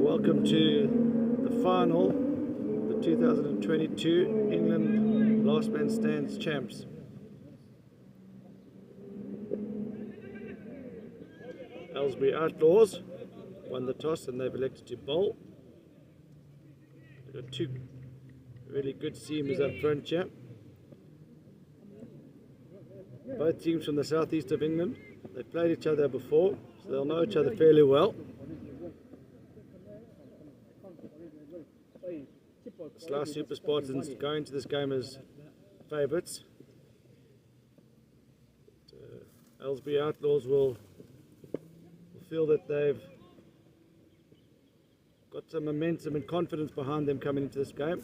Welcome to the final, the 2022 England Last Man Stands Champs. Aylesbury Outlawz won the toss and they've elected to bowl. They've got two really good seamers up front here. Both teams from the southeast of England. They've played each other before, so they'll know each other fairly well. Slough Super Spartans go into this game as favourites. Aylesbury Outlawz will feel that they've got some momentum and confidence behind them coming into this game.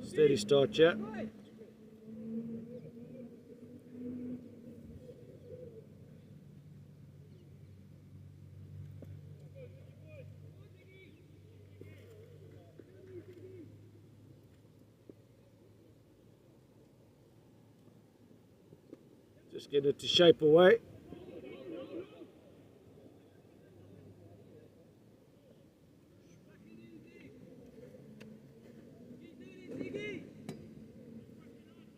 Steady start here. Just get it to shape away.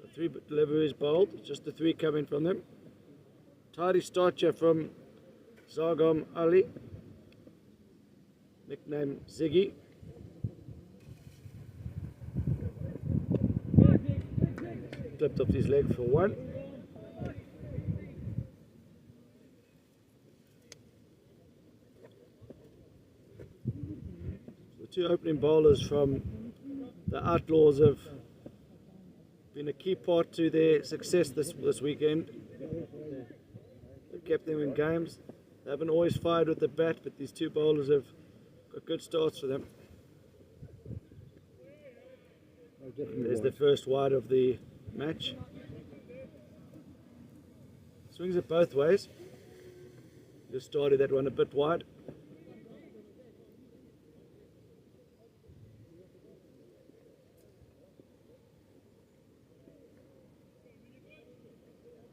The three deliveries bowled, just the three coming from them. Tidy start here from Zargom Ali, nicknamed Ziggy. Flipped off his leg for one. Two opening bowlers from the Outlawz have been a key part to their success this weekend. They've kept them in games. They haven't always fired with the bat, but these two bowlers have got good starts for them. There's the first wide of the match. Swings it both ways. Just started that one a bit wide.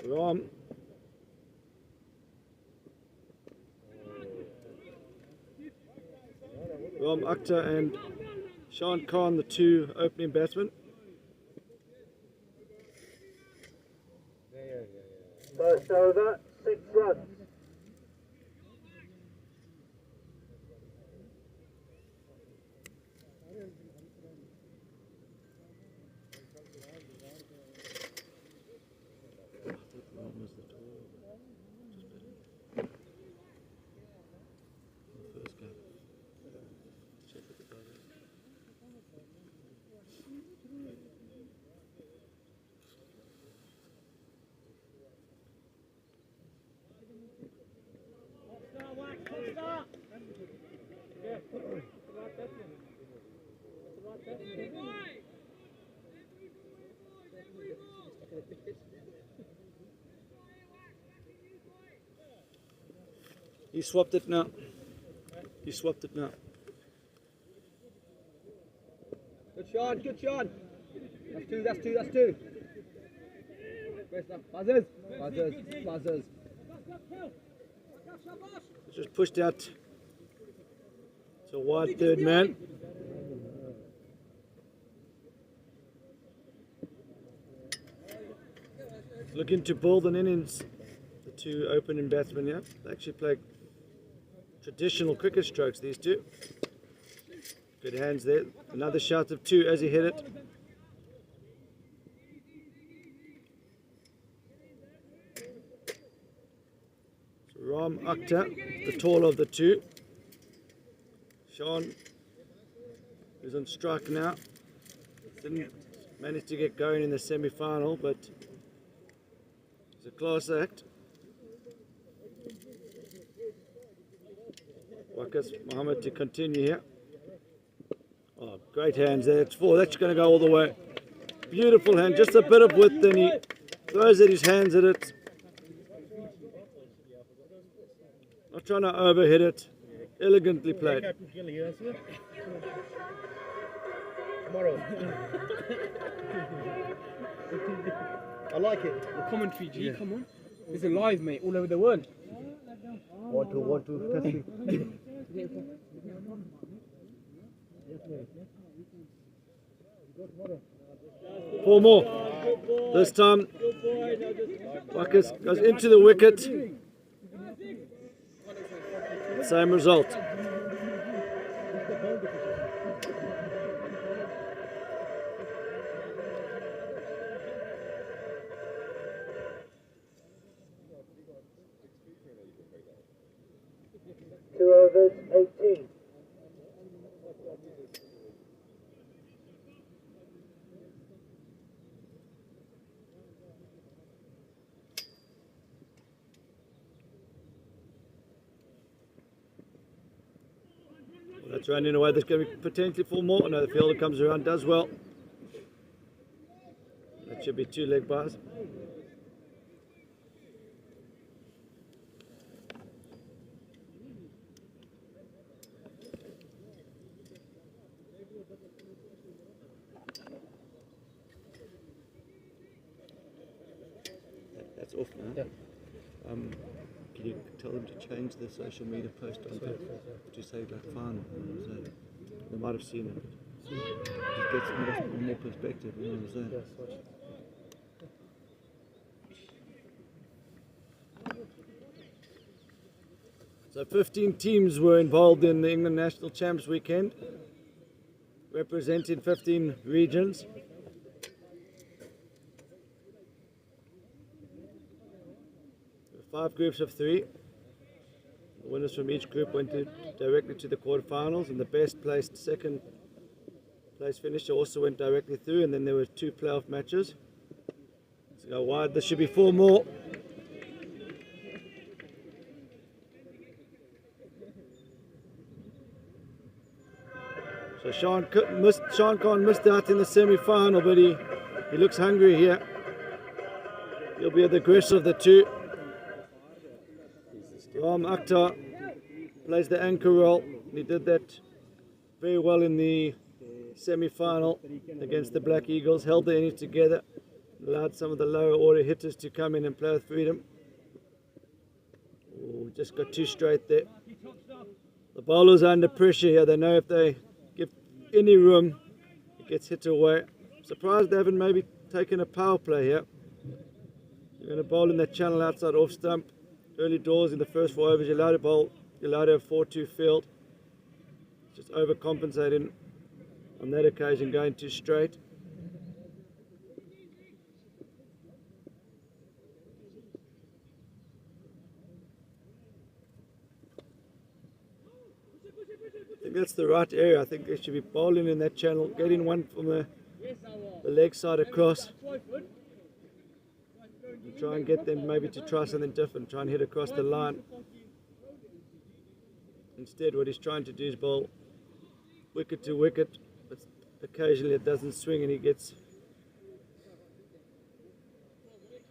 Ram Akhtar and Shan Khan, the two opening batsmen. First over, 6 runs. He swapped it now. He swapped it now. Good shot, good shot. That's two. Buzzers. Just pushed out to a wide third man. Looking to build an innings, the two opening batsmen here. They actually play traditional cricket strokes, these two. Good hands there. Another shout of two as he hit it. So Ram Akhtar, the taller of the two. Sean, who's on strike now. Didn't manage to get going in the semi-final, but it's a class act. Wakas Mohammed to continue here. Oh, great hands there. It's 4. That's going to go all the way. Beautiful hand. Just a bit of width, and he throws at his hands at it. Not trying to overhit it. Elegantly played. Tomorrow. I like it. The commentary, G, yeah. Come on. This is live, mate, all over the world. 1, 2, testing. 4 more. This time, Wakas goes into the wicket. Same result. Two overs, 18. That's running away. There's going to be potentially 4 more. No, the fielder comes around, does well. That should be 2 leg bars. That's off now. Yeah. Can you tell them to change the social media post on that to say like fine? So they might have seen it. Just gets more perspective. You know what I'm saying? So 15 teams were involved in the England National Champs weekend, representing 15 regions. Five groups of 3. The winners from each group went directly to the quarterfinals, and the best placed second place finisher also went directly through, and then there were 2 playoff matches. Let's go wide. There should be 4 more. So Sean Khan missed out in the semi-final, but he looks hungry here. He'll be the aggressor of the 2. Akhtar plays the anchor role. He did that very well in the semi-final against the Black Eagles, held the innings together, allowed some of the lower order hitters to come in and play with freedom. Ooh, just got too straight there. The bowlers are under pressure here. They know if they give any room, it gets hit away. Surprised they haven't maybe taken a power play here. You're going to bowl in that channel outside off stump. Early doors in the first 4 overs, you're allowed to bowl, you're allowed to have 4-2 field. Just overcompensating on that occasion, going too straight. I think that's the right area. I think they should be bowling in that channel, getting one from the leg side across. Try and get them maybe to try something different, try and hit across the line. Instead, what he's trying to do is bowl wicket to wicket, but occasionally it doesn't swing and he gets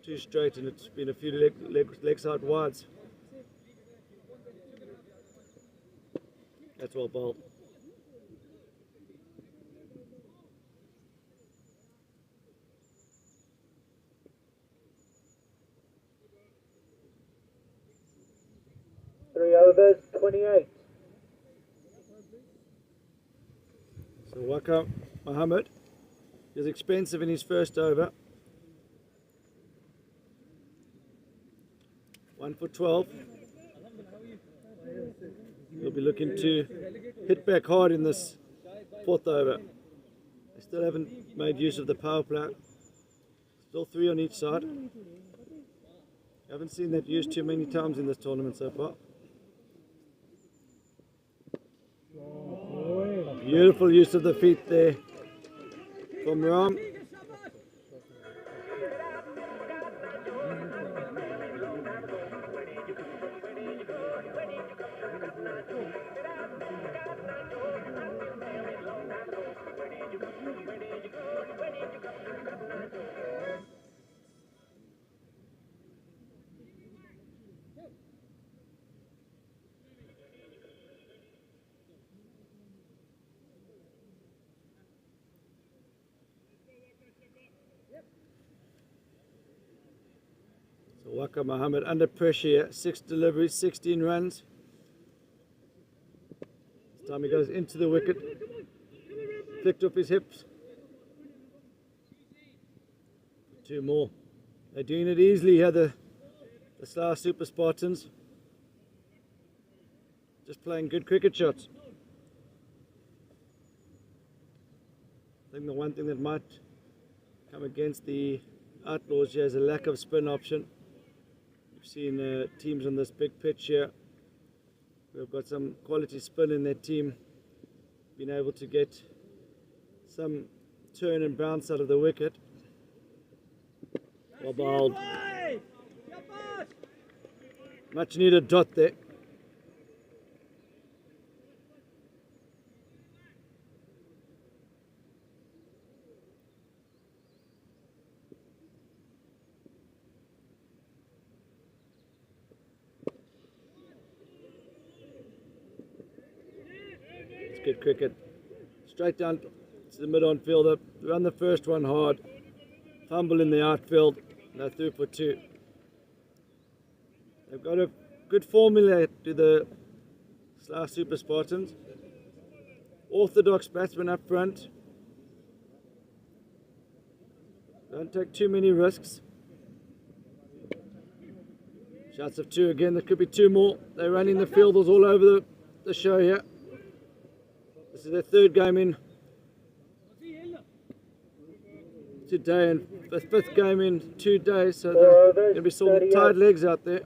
too straight, and it's been a few leg side wides. That's well bowled. Three overs, 28. So Waka Mohammed is expensive in his first over. 1 for 12. He'll be looking to hit back hard in this 4th over. They still haven't made use of the power play. Still 3 on each side. Haven't seen that used too many times in this tournament so far. Beautiful use of the feet there from Ram. So Waka Mohammed under pressure, 6 deliveries, 16 runs. This time he goes into the wicket, flicked off his hips. 2 more. They're doing it easily here, the Slough Super Spartans. Just playing good cricket shots. I think the one thing that might come against the Outlaws here is a lack of spin option. We've seen teams on this big pitch here who have got some quality spin in their team, been able to get some turn and bounce out of the wicket. Well bowled. Much needed dot there. It's good cricket. Straight down to the mid-on fielder. Run the first one hard. Fumble in the outfield. They're through for 2. They've got a good formula to the Slough Super Spartans. Orthodox batsmen up front. Don't take too many risks. Shots of 2 again. There could be 2 more. They're running the fielders all over the show here. This is their 3rd game in today and the 5th game in 2 days, so there's going to be some tired legs out there.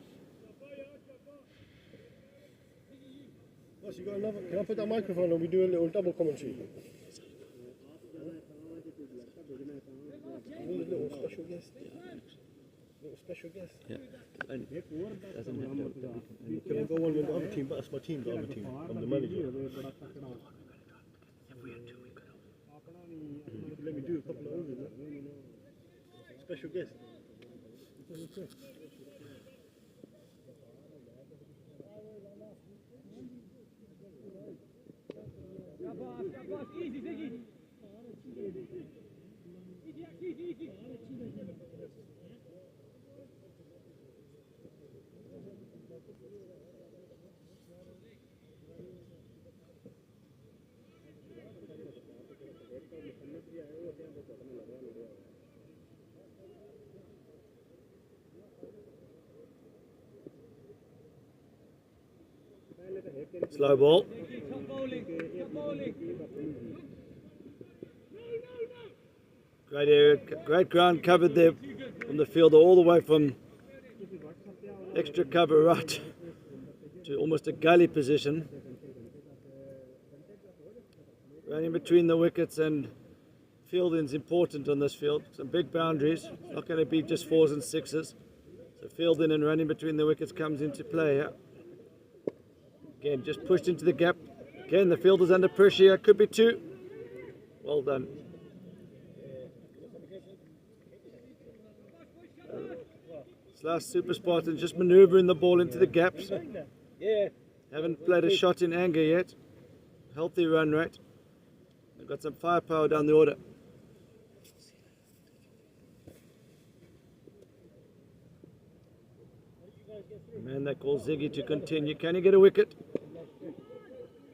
Boss, you got another? Can I put that microphone and we do a little double commentary? We need a little special guest. Little special guest. Yeah. Can I go on with the other team? But that's my team, the other team. I'm the manager. Let me do a couple of overs. Special guest. Slow ball. Great area, great ground covered there from the fielder all the way from extra cover right to almost a gully position. Running between the wickets and fielding is important on this field. Some big boundaries, not going to be just 4s and 6s. So fielding and running between the wickets comes into play here. Again, just pushed into the gap. Again, the fielder's under pressure here. Could be 2. Well done. Slough Super Spartans just manoeuvring the ball into the gaps. Haven't played a shot in anger yet. Healthy run rate. They've got some firepower down the order. Man, they call Ziggy to continue. Can he get a wicket?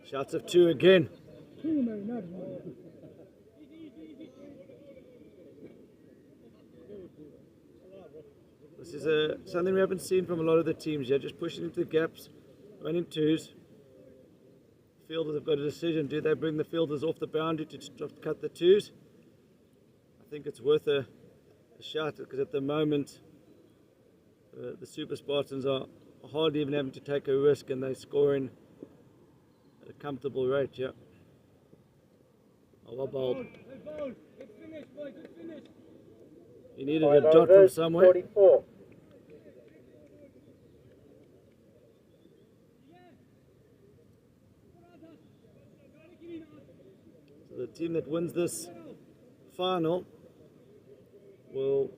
Shots of 2 again. This is something we haven't seen from a lot of the teams yet. Just pushing into the gaps, running 2s. Fielders have got a decision. Do they bring the fielders off the boundary to cut the 2s? I think it's worth a shot because at the moment the Super Spartans are hardly even having to take a risk and they're scoring at a comfortable rate, yeah. Oh, well bowled. He needed a dot from somewhere. 44. So the team that wins this final will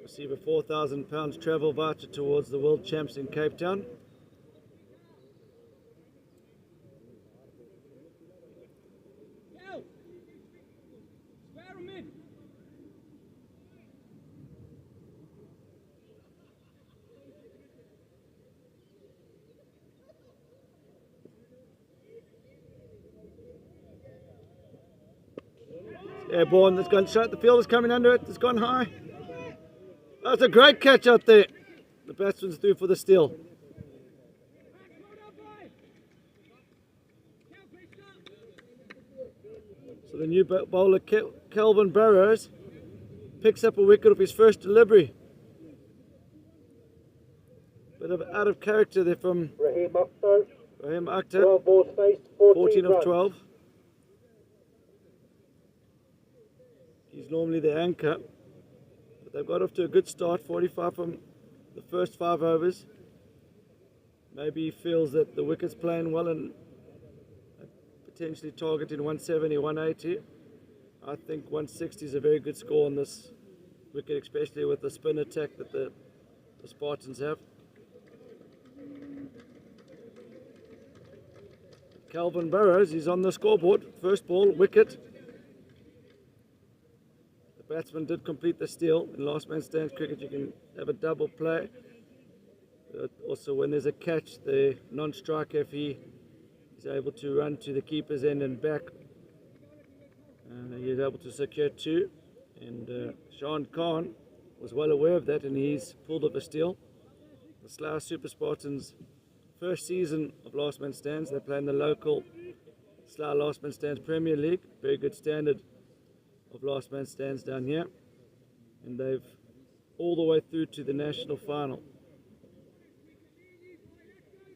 receive a £4,000 travel voucher towards the World Champs in Cape Town. airborne. It's gone shut. The field is coming under it. It's gone high. That's a great catch out there. The batsman's through for the steal. So the new bowler, Kelvin Burrows, picks up a wicket off his first delivery. Bit of out of character there from Raheem Akhtar. Raheem Akhtar. 12 balls faced, 14 of runs. 12. He's normally the anchor. But they've got off to a good start, 45 from the first 5 overs. Maybe he feels that the wicket's playing well and potentially targeting 170, 180. I think 160 is a very good score on this wicket, especially with the spin attack that the Spartans have. Calvin Burrows, he's on the scoreboard. First ball, wicket. The batsman did complete the steal. In last man stands cricket, you can have a double play. Also, when there's a catch, the non-striker, if he is able to run to the keeper's end and back, he's able to secure 2. And Sean Khan was well aware of that, and he's pulled up a steal. The Slough Super Spartans, first season of Last Man Stands. They play in the local Slough Last Man Stands Premier League. Very good standard of Last Man Stands down here. And they've all the way through to the national final.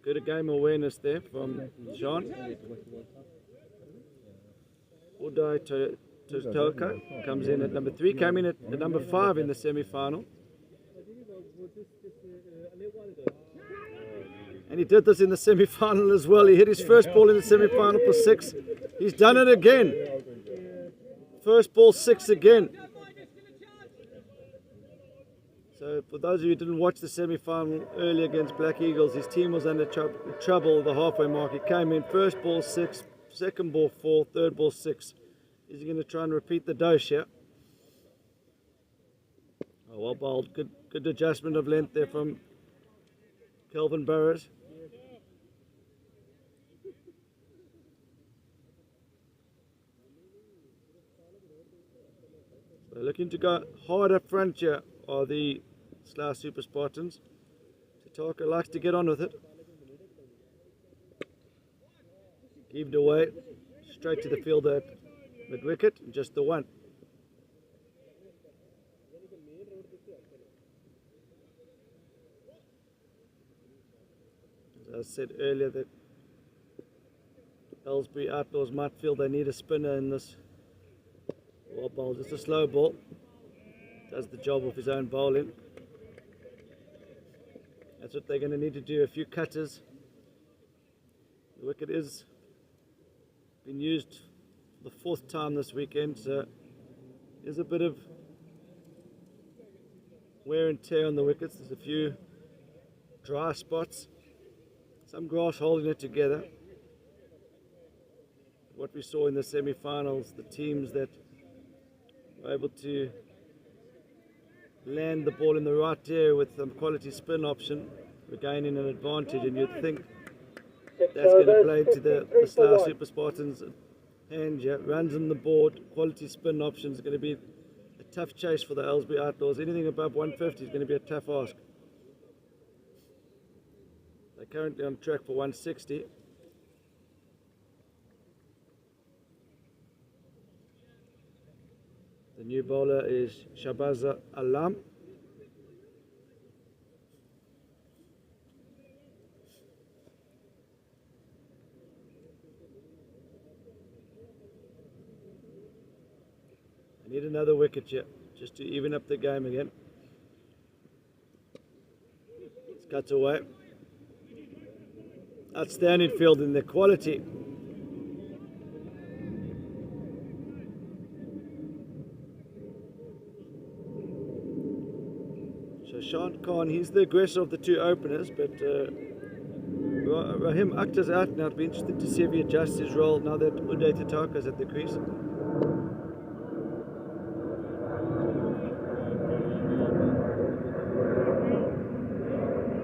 Good game awareness there from Sean. Uday Totoka comes in at number 3. Came in at number 5 in the semi-final. And he did this in the semi-final as well. He hit his first ball in the semi-final for 6. He's done it again. First ball 6 again. So for those of you who didn't watch the semi-final early against Black Eagles, his team was under trouble at the halfway mark. He came in first ball 6, second ball 4, third ball 6. Is he going to try and repeat the dose here? Oh, well bowled. Good adjustment of length there from Kelvin Burrows. So looking to go hard up front here are the Slough Super Spartans. Tataka likes to get on with it. Heaved away, straight to the fielder at mid-wicket, just the one. As I said earlier, that Aylesbury Outlawz might feel they need a spinner in this ball. Just a slow ball. Does the job of his own bowling. That's what they're going to need to do. A few cutters. The wicket is been used for the 4th time this weekend, so there's a bit of wear and tear on the wickets. There's a few dry spots. Some grass holding it together. What we saw in the semi-finals, the teams that were able to land the ball in the right area with some quality spin option were gaining an advantage, and you'd think that's going to play to the Slough Super Spartans' hand here. Runs on the board, quality spin option is going to be a tough chase for the Aylesbury Outlawz. Anything above 150 is going to be a tough ask. They're currently on track for 160. The new bowler is Shabaza Alam. I need another wicket here, just to even up the game again. It's cut away. Outstanding fielding, the quality. So Sean Khan, he's the aggressor of the 2 openers, but Raheem Akhtar's out now. It'll be interesting to see if he adjusts his role now that Uday Tataka's at the crease.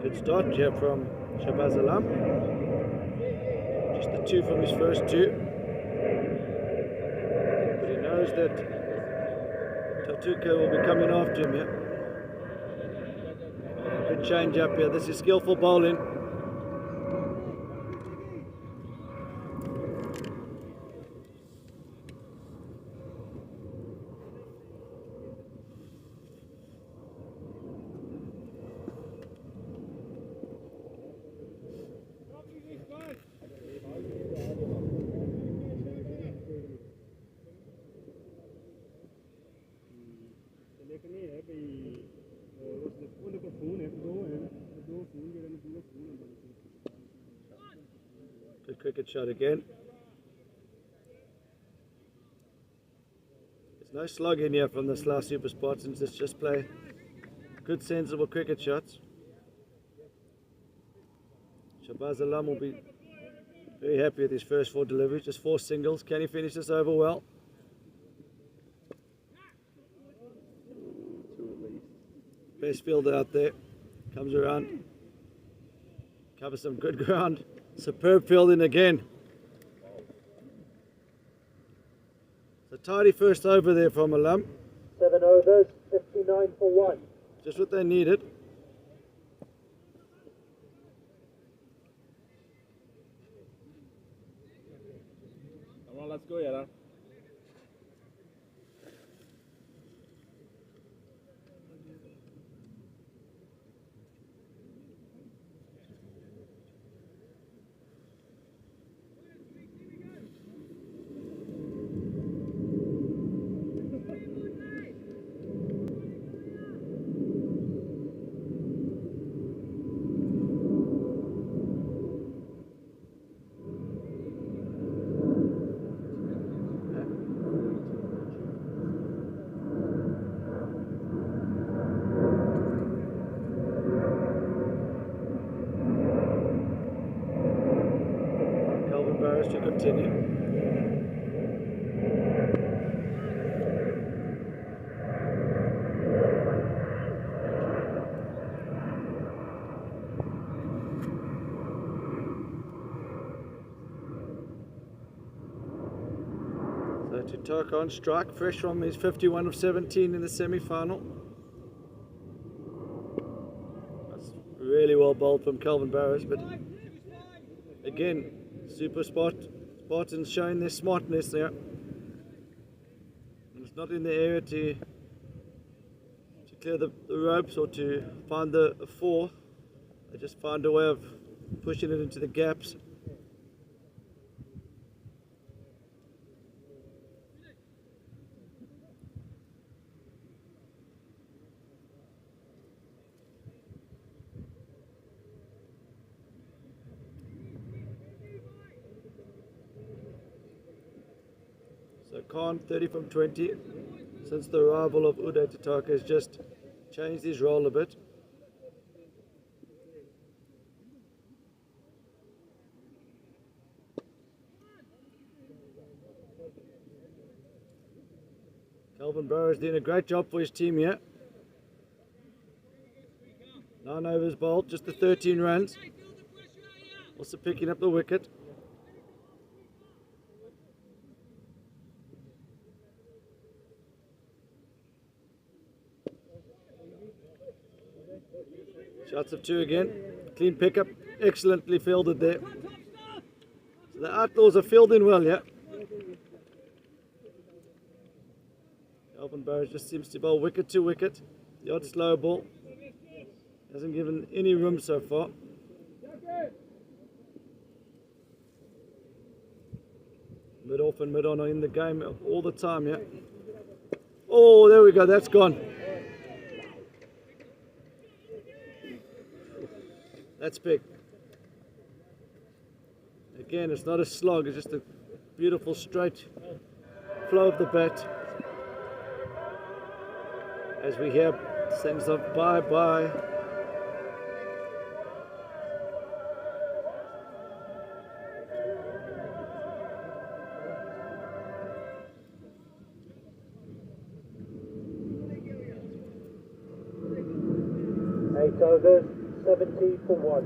Good start here from Shabazz Alam. Just the 2 from his first 2. But he knows that Tuka will be coming after him here. Good change up here. This is skillful bowling. Good cricket shot again. There's no slug in here from the Slough Super Spartans. Let's just play good, sensible cricket shots. Shabazz Alam will be very happy with his first 4 deliveries. Just 4 singles. Can he finish this over well? Best fielder out there. Comes around. Covers some good ground. Superb fielding again. It's a tidy first over there from Alam. 7 overs, 59 for 1. Just what they needed. Come on, let's go, Yara. To continue. So to Turk on strike, fresh from his 51 of 17 in the semi-final. That's really well bowled from Kelvin Barrows, but again, Spartans showing their smartness there. And it's not in the area to clear the ropes or to find the 4. They just find a way of pushing it into the gaps. So Khan, 30 from 20, since the arrival of Uday Tataka, has just changed his role a bit. Kelvin Barrows doing a great job for his team here. 9 overs bowled, just the 13 runs. Also picking up the wicket. Shots of 2 again. Clean pickup. Excellently fielded there. So the Outlaws are fielding well, yeah. Kelvin Barrows just seems to bowl wicket to wicket. The odd slow ball. Hasn't given any room so far. Mid off and mid on are in the game all the time, yeah. Oh, there we go. That's gone. That's big. Again, it's not a slog, it's just a beautiful straight flow of the bat. As we hear things of bye-bye. Eight overs, 70 for 1.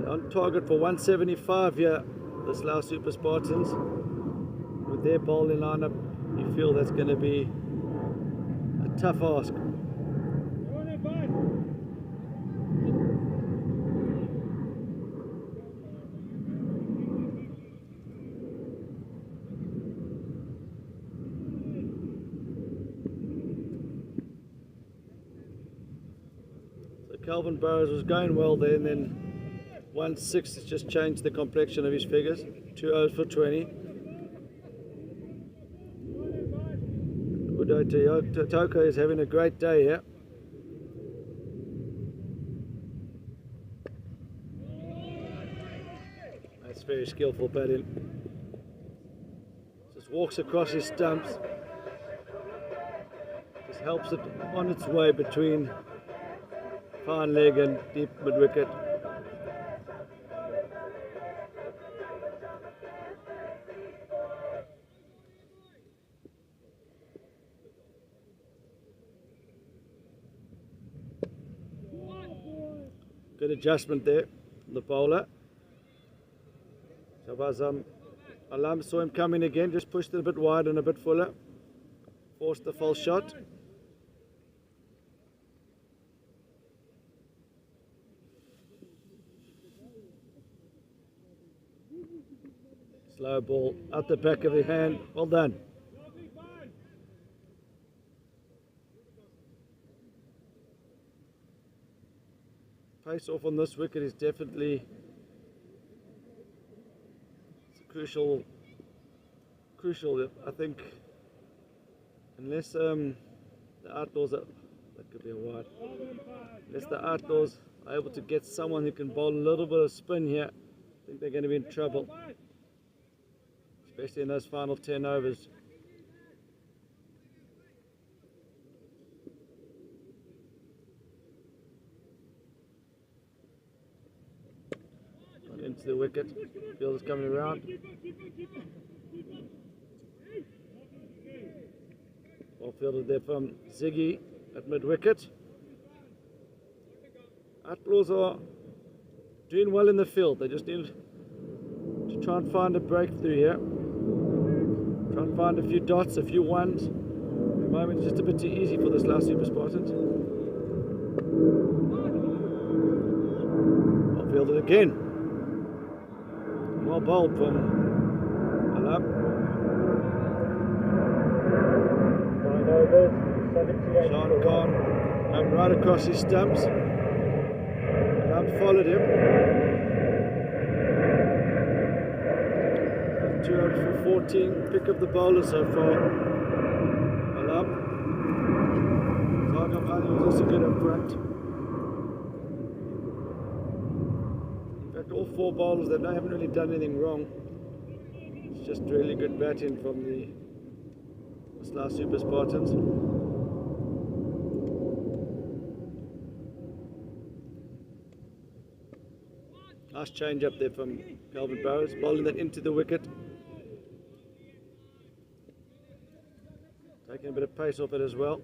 On target for 175 here, the Slough Super Spartans. with their bowling lineup, you feel that's going to be a tough ask. So Calvin Burrows was going well there, and then 1-6 has just changed the complexion of his figures. 2 overs for 20. Udo Toko is having a great day here. That's very skillful batting. Just walks across his stumps. Just helps it on its way between fine leg and deep mid wicket. Good adjustment there from the bowler. Shabazam Alam saw him coming again, just pushed it a bit wide and a bit fuller. Forced the false shot. Slow ball out the back of the hand. Well done. Pace off on this wicket is definitely crucial. I think, unless the Outlaws that could be a wide. Unless the Outlaws are able to get someone who can bowl a little bit of spin here, I think they're going to be in trouble, especially in those final 10 overs. Into the wicket, fielder's coming around. Well fielded there from Ziggy at mid wicket. Outlaws are doing well in the field. They just need to try and find a breakthrough here. Try and find a few dots, a few ones. At the moment it's just a bit too easy for the Slough Super Spartans. Well fielded again. Well bowled from Alam. 9 overs, 78. Sean Khan went right across his stumps. Alam followed him. 2 overs for 14. Pick up the bowler so far. Alam. Zagam Ali was also good up front. All 4 bowlers, they haven't really done anything wrong. It's just really good batting from the Slough Super Spartans. Nice change up there from Calvin Burrows, bowling that into the wicket. Taking a bit of pace off it as well.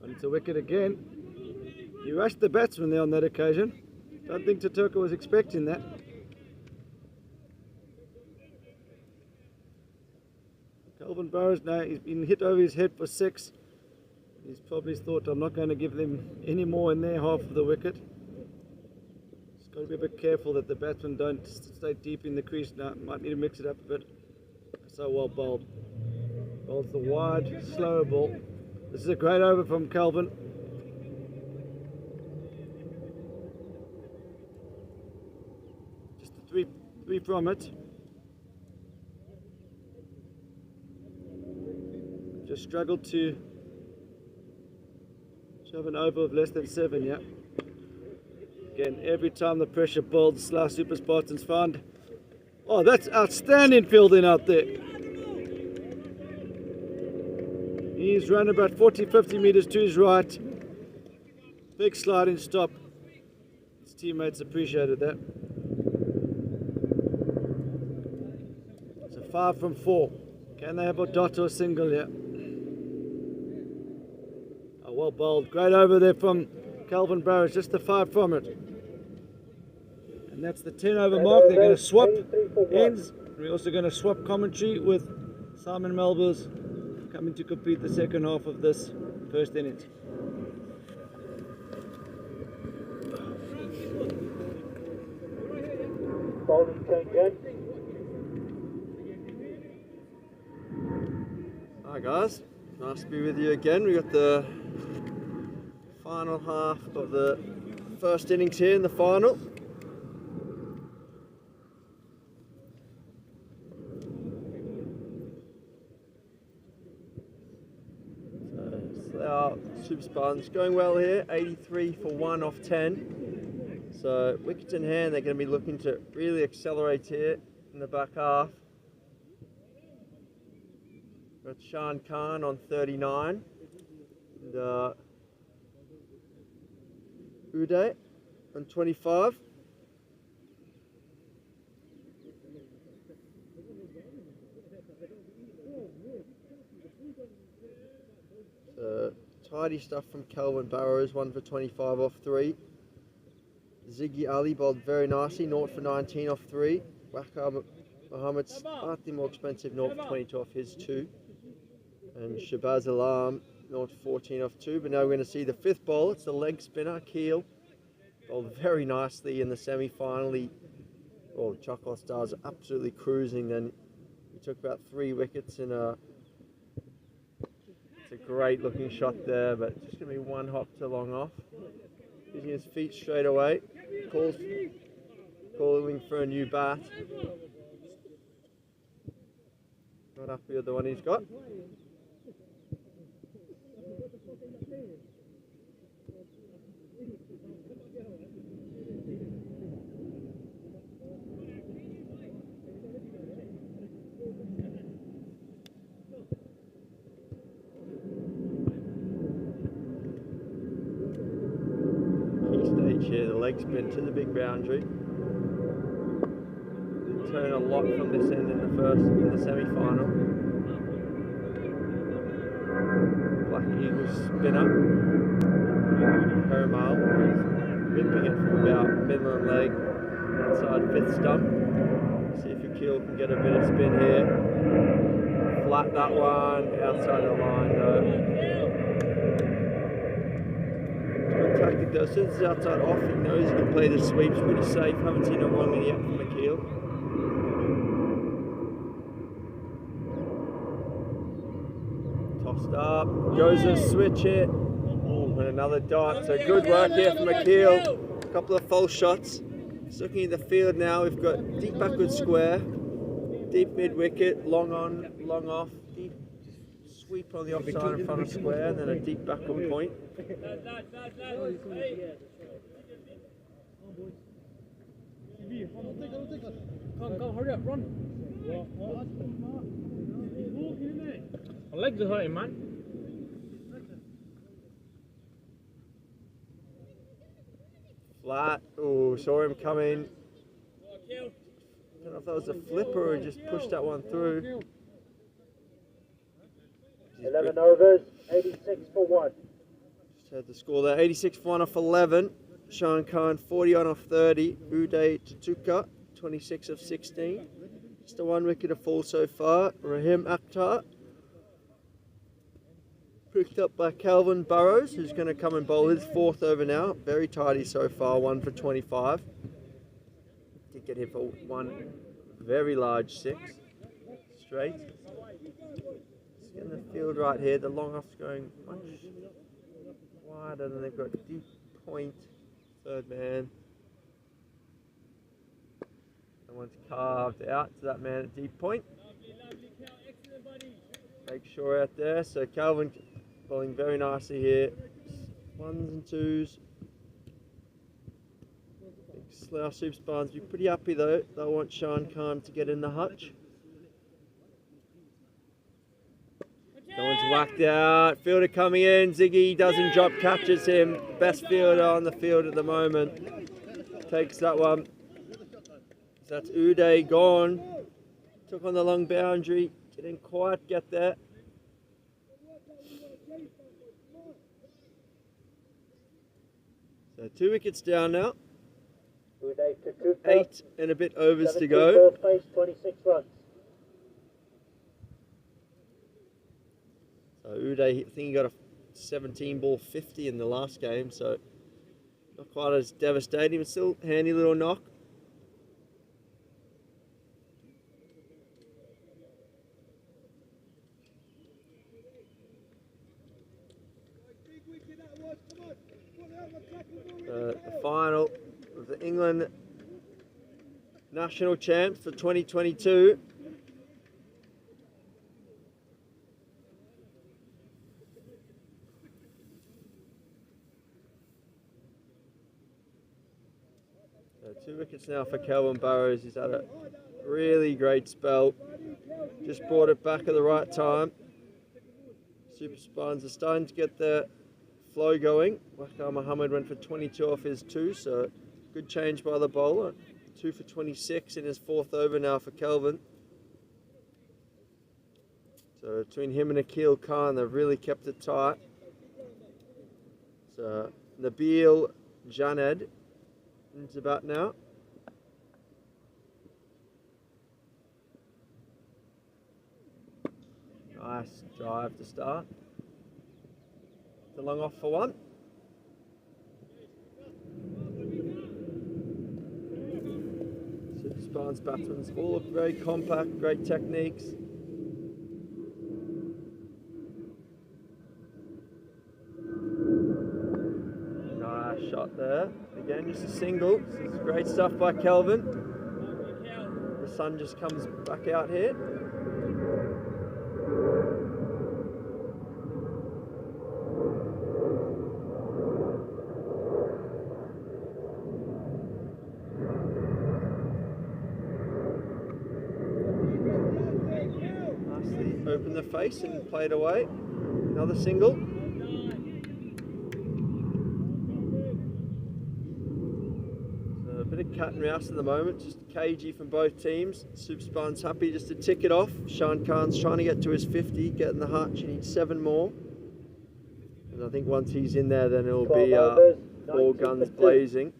It's a wicket again. He rushed the batsman there on that occasion. Don't think Tatoka was expecting that. Calvin Burrows now, he's been hit over his head for 6. He's probably thought, I'm not going to give them any more in their half of the wicket. Just got to be a bit careful that the batsmen don't stay deep in the crease now. Might need to mix it up a bit. So well bowled. Bowls the wide, slower ball. This is a great over from Calvin. Just a three from it. Just struggled to have an over of less than 7, yeah. Again, every time the pressure builds, Slough Super Spartans find. Oh, that's outstanding fielding out there. He's run about 40-50 metres to his right. Big sliding stop. His teammates appreciated that. It's a 5 from 4. Can they have a dot or a single here? Oh, well bowled. Great over there from Calvin Barrows, just the 5 from it. And that's the 10 over mark. They're going to swap ends. We're also going to swap commentary with Simon Melbers coming to complete the second half of this first innings. Bowling change in. Hi guys, nice to be with you again. We got the final half of the first innings here in the final. Slough Super Spartans going well here, 83 for 1 off 10. So wickets in hand, they're going to be looking to really accelerate here in the back half. Got Sean Khan on 39 and Uday on 25. Tidy stuff from Calvin Barrows, 1 for 25 off 3. Ziggy Ali bowled very nicely, 0 for 19 off 3. Wakar Mohammed slightly more expensive, 0 for 22 off his 2. And Shabazz Alam, 0 for 14 off 2. But now we're going to see the 5th bowl. It's the leg spinner, Keel. Bowled very nicely in the semi-final. Well, Chocolate Stars are absolutely cruising. Then he took about 3 wickets in a... It's a great looking shot there, but just going to be 1 hop to long off. Using his feet straight away. Calling for a new bat. Not happy with the one he's got. Here, the leg spin to the big boundary. Didn't turn a lot from this end in the semi-final. Black Eagle spinner. Paramal whipping it from about Midland leg inside 5th stump. See if Akil can get a bit of spin here. Flat that one, outside the line though. Tactic though, since it's outside off, he knows he can play the sweeps pretty safe. Haven't seen a wrong one yet from McKeel. Tossed up, goes a switch hit. Ooh, and another dot. So good work here from McKeel. A couple of false shots. Just looking at the field now, we've got deep backward square, deep mid wicket, long on, long off, deep sweep on the offside in front of square, and then a deep backward point. Come, hurry up, run. My legs are hurting, man. Flat. Oh, saw him coming. I don't know if that was a flipper or just pushed that one through. 11 overs, 86 for 1. Just had the score there. 86 for 1 off 11. Sean Khan 40 on off 30. Uday Tutuka 26 of 16. Just the 1 wicket to fall so far. Rahim Akhtar picked up by Calvin Burrows, who's going to come and bowl his 4th over now. Very tidy so far, 1 for 25. Did get him for 1 very large 6 straight. Just in the field right here, the long off's going much wider than they've got. Deep point, 3rd man. That one's carved out to that man at deep point. Make sure out there. So Calvin bowling very nicely here. 1s and 2s. Slough Super Spartans be pretty happy though. They'll want Sean Khan to get in the hutch. That one's whacked out. Fielder coming in. Ziggy doesn't drop, catches him. Best fielder on the field at the moment. Takes that one. So that's Uday gone. Took on the long boundary. Didn't quite get there. So 2 wickets down now. Uday to Cooper. 8 and a bit overs to 17 go. fourth place, 26 runs. So Uday, I think he got a 17 ball 50 in the last game, so not quite as devastating, but still handy little knock. The final of the England national champs for 2022. So 2 wickets now for Kelvin Burrows. He's had a really great spell. Just brought it back at the right time. Super Spartans are starting to get the flow going. Waqar Mohammed went for 22 off his 2, so good change by the bowler. 2 for 26 in his 4th over now for Kelvin. So between him and Akil Khan, they've really kept it tight. So Nabil Janed into bat now. Nice drive to start. The long off for 1. Super Spartans batsmen all look very compact, great techniques. Nice shot there. Again, just a single. This is great stuff by Kelvin. The sun just comes back out here. Open the face and played away. Another single. So a bit of cat and mouse at the moment, just cagey from both teams. Super Spartans happy just to tick it off. Shan Khan's trying to get to his 50, getting the hutch. He needs 7 more. And I think once he's in there, then it'll be all guns blazing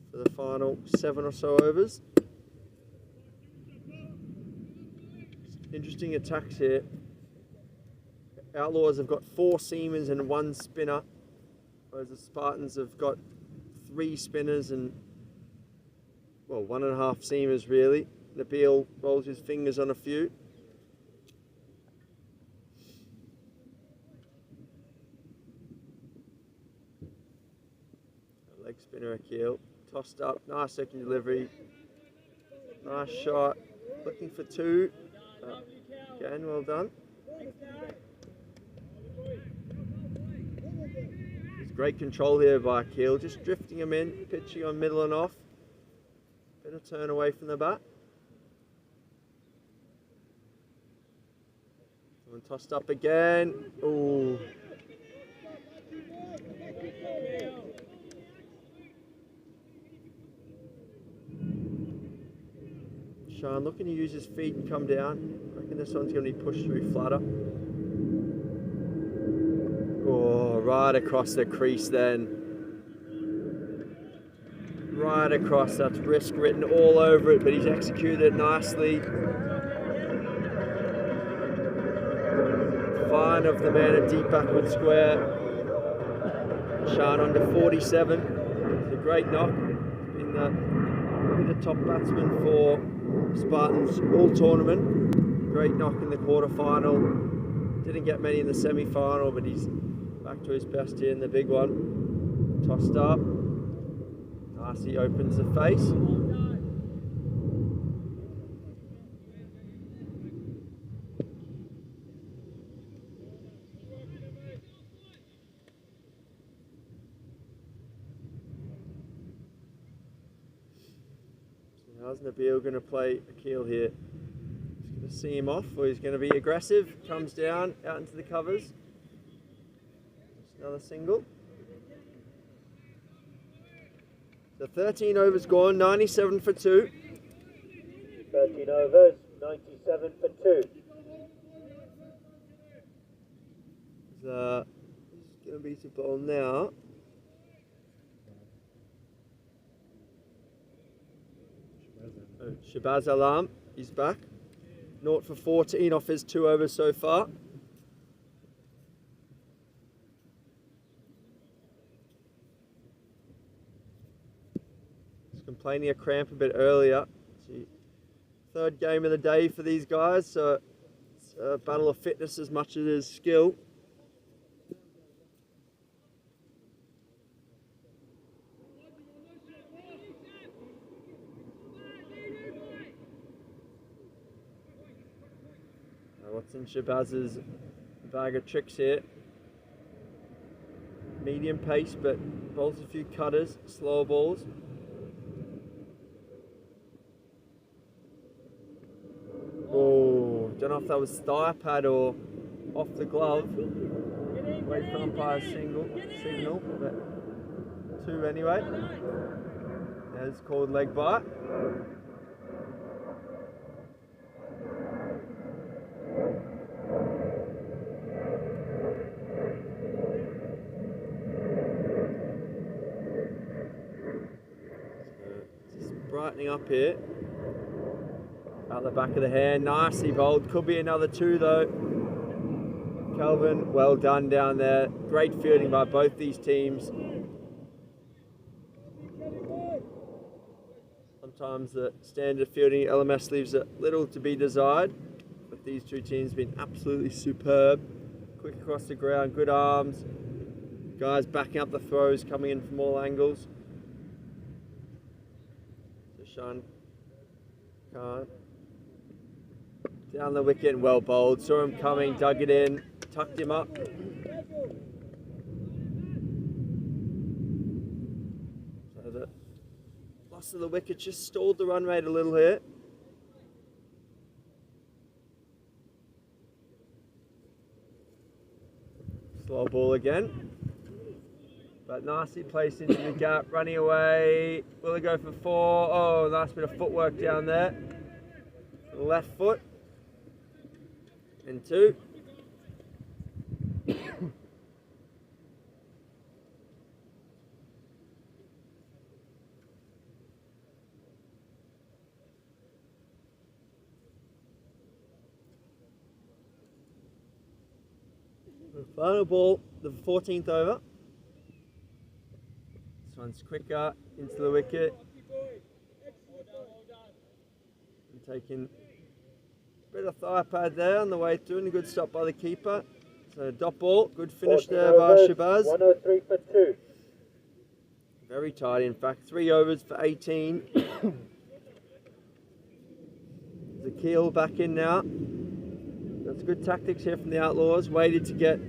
for the final 7 or so overs. Interesting attacks here. Outlawz have got 4 seamers and 1 spinner, whereas the Spartans have got 3 spinners and, well, 1.5 seamers really. Nabil rolls his fingers on a few. Leg spinner Akil. Tossed up, nice second delivery. Nice shot. Looking for 2. Again, well done. There's great control here by Akil, just drifting him in, pitching on middle and off. Bit of turn away from the bat. And tossed up again. Ooh. Sean looking to use his feet and come down. I reckon this one's going to be pushed through flutter. Oh, right across the crease then. Right across, that's risk written all over it, but he's executed it nicely. Fine of the man at deep backward square. Sean under 47. It's a great knock. Been the top batsman for Spartans all tournament. Great knock in the quarter-final. Didn't get many in the semi-final, but he's back to his best here in the big one. Tossed up. Nicely opens the face. How's Nabil going to play Akil here? He's going to see him off, or he's going to be aggressive. Comes down, out into the covers. Just another single. So 13 overs gone, 97 for 2. 13 overs, 97 for 2. It's going to be to ball now. Shabazz Alam, he's back. 0 for 14 off his 2 overs so far. He's complaining of cramp a bit earlier. Third game of the day for these guys, so it's a battle of fitness as much as it is skill. What's in Shabazz's bag of tricks here? Medium pace, but bowls a few cutters, slow balls. Oh, don't know if that was thigh pad or off the glove. Wait for umpire's signal, but 2 anyway. That's called leg bite. Brightening up here. Out the back of the hand, nicely bowled. Could be another 2 though. Kelvin, well done down there. Great fielding by both these teams. Sometimes the standard fielding LMS leaves a little to be desired, but these 2 teams have been absolutely superb. Quick across the ground, good arms. Guys backing up the throws, coming in from all angles. Sean Khan down the wicket and well bowled. Saw him coming, dug it in, tucked him up. So the loss of the wicket just stalled the run rate a little here. Slow ball again. But nicely placed into the gap, running away. Will it go for 4? Oh, nice bit of footwork down there. Left foot. And 2. Final ball, the 14th over. One's quicker into the wicket. And taking a bit of thigh pad there on the way through, and a good stop by the keeper. So dot ball, good finish there by Shabazz. 103 for 2. Very tight, in fact, 3 overs for 18. Zakil back in now. That's good tactics here from the Outlaws. Waited to get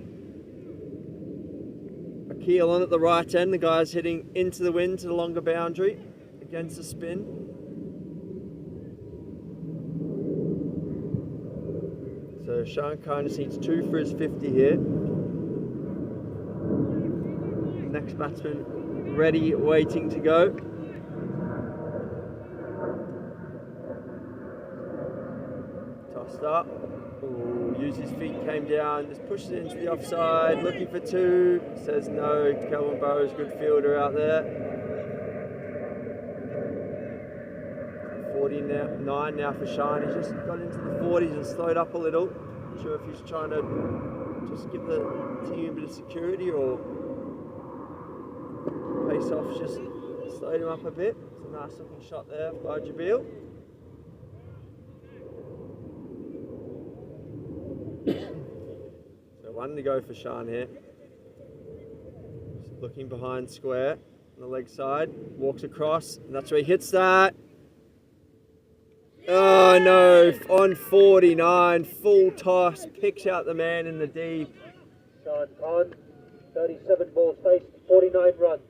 Keel on at the right end, the guy's hitting into the wind to the longer boundary against the spin. So Sean Khan just needs 2 for his 50 here. Next batsman ready, waiting to go. Tossed up. Ooh, used his feet, came down, just pushes it into the offside, looking for 2, says no. Kelvin Burrows, good fielder out there. 49 now for Shine. He's just got into the 40s and slowed up a little. Not sure if he's trying to just give the team a bit of security or pace off just slowed him up a bit. It's a nice looking shot there by Jabil. So 1 to go for Shan here. Just looking behind square on the leg side. Walks across, and that's where he hits that. Oh no, on 49, full toss, picks out the man in the deep. Sean Khan, 37 balls faced, 49 runs.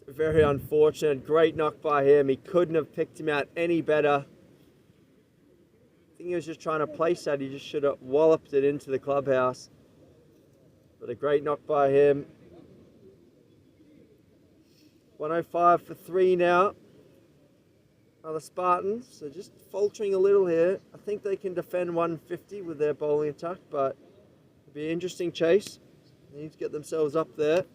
It's very unfortunate, great knock by him. He couldn't have picked him out any better. I think he was just trying to place that. He just should have walloped it into the clubhouse. But a great knock by him. 105 for 3 now. are the Spartans. So just faltering a little here. I think they can defend 150 with their bowling attack, but it'll be an interesting chase. They need to get themselves up there.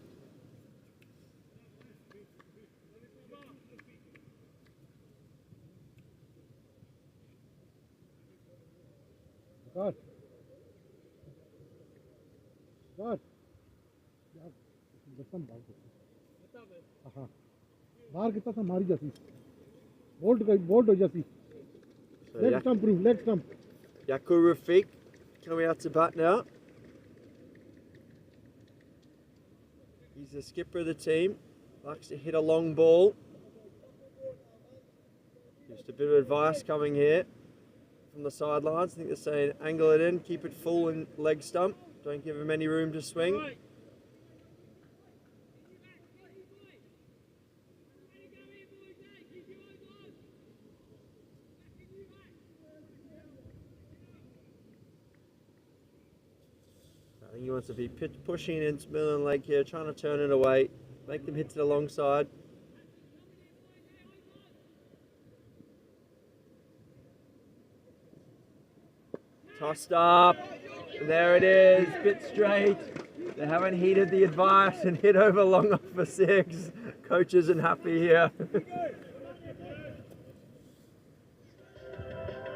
God. बाहर कितना था मारी जाती bold हो जाती leg stump Yaku Rafiq coming out to bat now. He's the skipper of the team. Likes to hit a long ball. Just a bit of advice coming here from the sidelines. I think they're saying angle it in, keep it full and leg stump. Don't give him any room to swing. I think he wants to be pushing into middle and leg here, trying to turn it away, make them hit to the long side. Tossed up, and there it is, bit straight. They haven't heeded the advice and hit over long off for 6. Coach isn't happy here.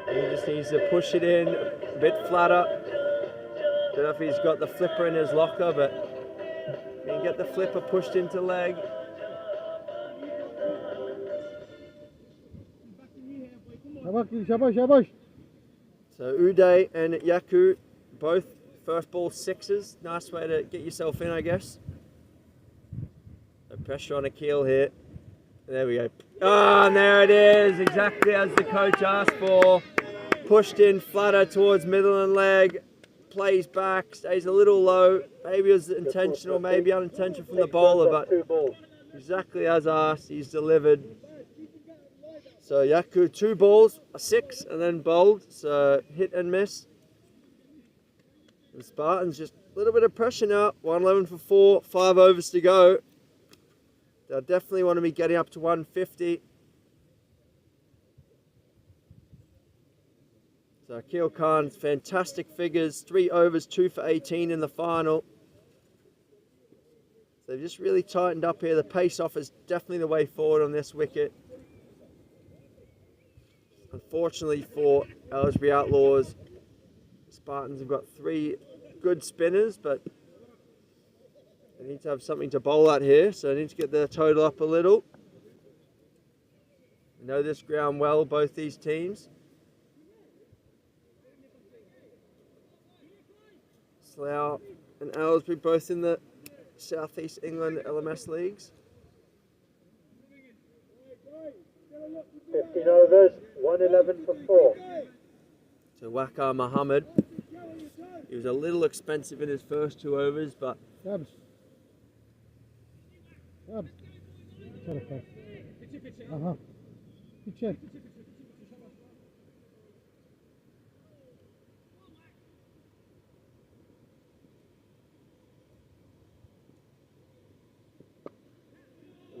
He just needs to push it in a bit flatter. Don't know if he's got the flipper in his locker, but he can get the flipper pushed into leg. Shabash. So Uday and Yaku, both first ball 6s. Nice way to get yourself in, I guess. So pressure on Akil here. There we go. Oh, and there it is, exactly as the coach asked for. Pushed in flatter towards middle and leg. Plays back, stays a little low. Maybe it was intentional, maybe unintentional from the bowler, but exactly as asked, he's delivered. So Yaku, 2 balls, a 6, and then bowled. So hit and miss. The Spartans just a little bit of pressure now. 111 for 4, 5 overs to go. They'll definitely want to be getting up to 150. So Akil Khan's fantastic figures, 3 overs, 2 for 18 in the final. So they've just really tightened up here. The pace off is definitely the way forward on this wicket. Unfortunately for Aylesbury Outlawz, Spartans have got 3 good spinners, but they need to have something to bowl at here, so they need to get their total up a little. They know this ground well, both these teams. Slough and Aylesbury both in the South East England LMS leagues. 15 overs, 111 for 4. So Waqar Muhammad, he was a little expensive in his first 2 overs, but Good check.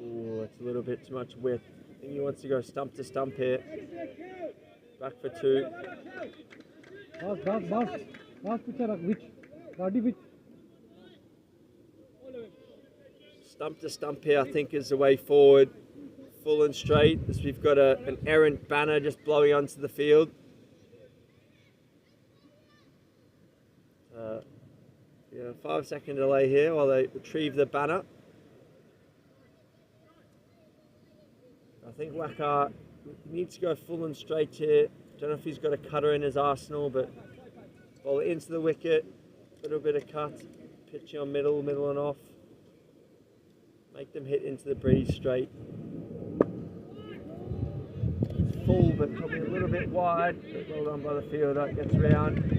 ooh, it's a little bit too much width. I think he wants to go stump to stump here. Back for 2. Boss pitcher, which? Body which? Stump to stump here, I think, is the way forward. Full and straight, as we've got an errant banner just blowing onto the field. 5-second delay here while they retrieve the banner. I think Waqar needs to go full and straight here. Don't know if he's got a cutter in his arsenal, but bowl it into the wicket. Little bit of cut, pitching on middle and off. Make them hit into the breeze straight. It's full, but probably a little bit wide. But well done by the fielder, gets round.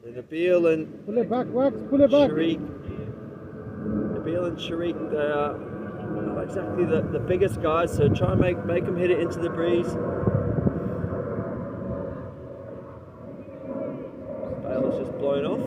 So Nabil and Pull it back, Wax, pull it back. Sharik. Nabil and Sharik, they are not exactly the biggest guys, so try and make them hit it into the breeze. Bail is just blown off.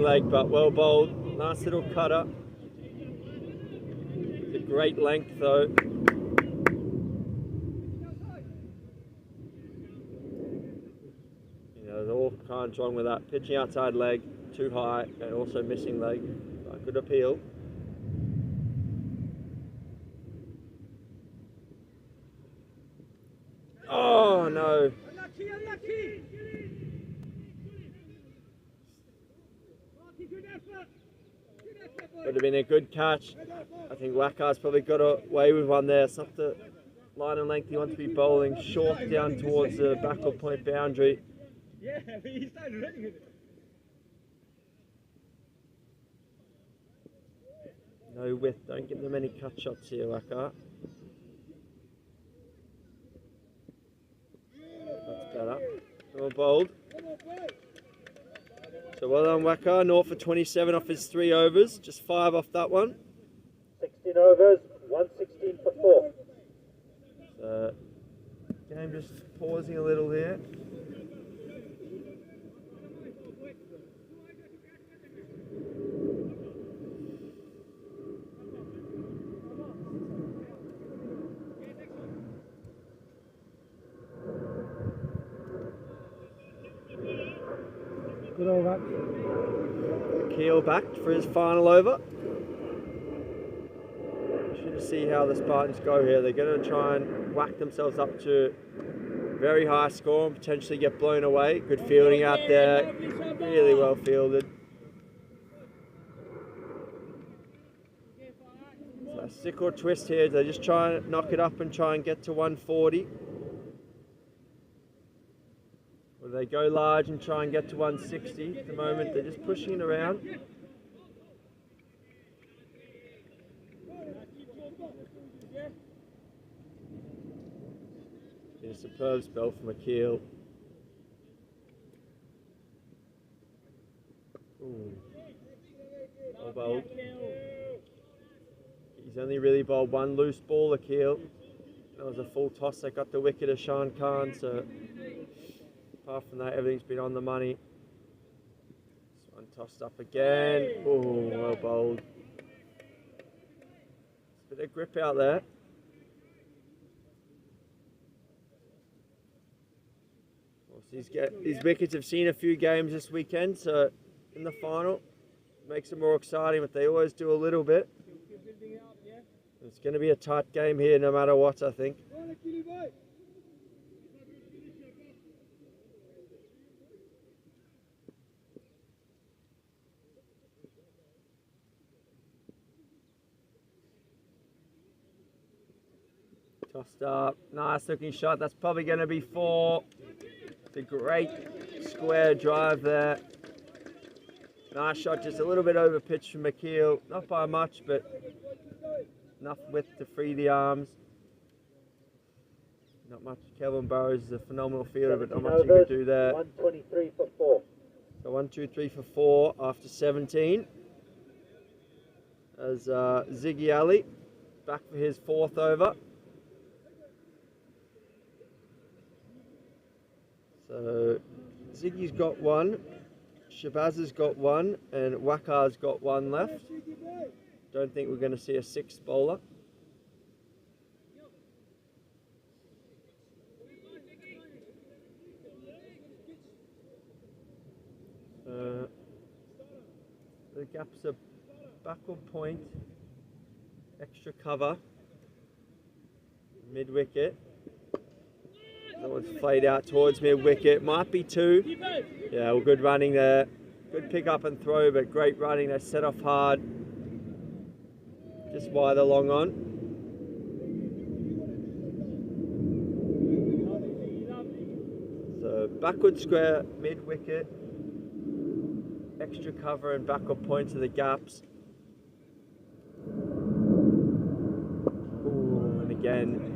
missing leg, but well bowled. Nice little cutter. It's a great length though. You know, there's all kinds wrong with that. Pitching outside leg, too high, and also missing leg. Good appeal. Oh no. Would have been a good catch. I think Wackar's probably got away with one there. It's not the line and length he wants to be bowling. Short down towards the backward point boundary. Yeah, but he started running with it. No width, don't give them any cut shots here, Wackar. That's better. Well bowled. So well done, Wackar. 0 for 27 off his 3 overs. Just 5 off that one. 16 overs, 116 for 4. So, game just pausing a little here. Good old back. Keel back for his final over. Should see how the Spartans go here. They're going to try and whack themselves up to a very high score and potentially get blown away. Good fielding out there. Really well fielded. So stick or twist here. They just try and knock it up and try and get to 140. Or they go large and try and get to 160. At the moment, they're just pushing it around. A superb spell from Akil. Well bowled. He's only really bowled one loose ball, Akil. That was a full toss that got the wicket of Shan Khan, so apart from that, everything's been on the money. This one tossed up again. Oh, well bowled. It's a bit of grip out there. These wickets have seen a few games this weekend, so in the final, makes it more exciting, but they always do a little bit. It's going to be a tight game here no matter what, I think. Tossed up, nice looking shot. That's probably going to be 4. It's a great square drive there. Nice shot, just a little bit over pitch from Akil. Not by much, but enough width to free the arms. Not much. Kelvin Burrows is a phenomenal fielder, but not much he could do there. 123 for 4. So 1, 2, 3 for 4 after 17. As Ziggy Ali back for his 4th over. So Ziggy's got 1, Shabazz has got 1, and Wackar's got 1 left. Don't think we're going to see a 6th bowler. The gaps are backward point, extra cover, mid wicket. That one's played out towards mid wicket. Might be 2. Yeah, well, good running there. Good pick up and throw, but great running. They set off hard. Just wide the long on. So backward square, mid wicket. Extra cover and backward point to the gaps. Ooh, and again.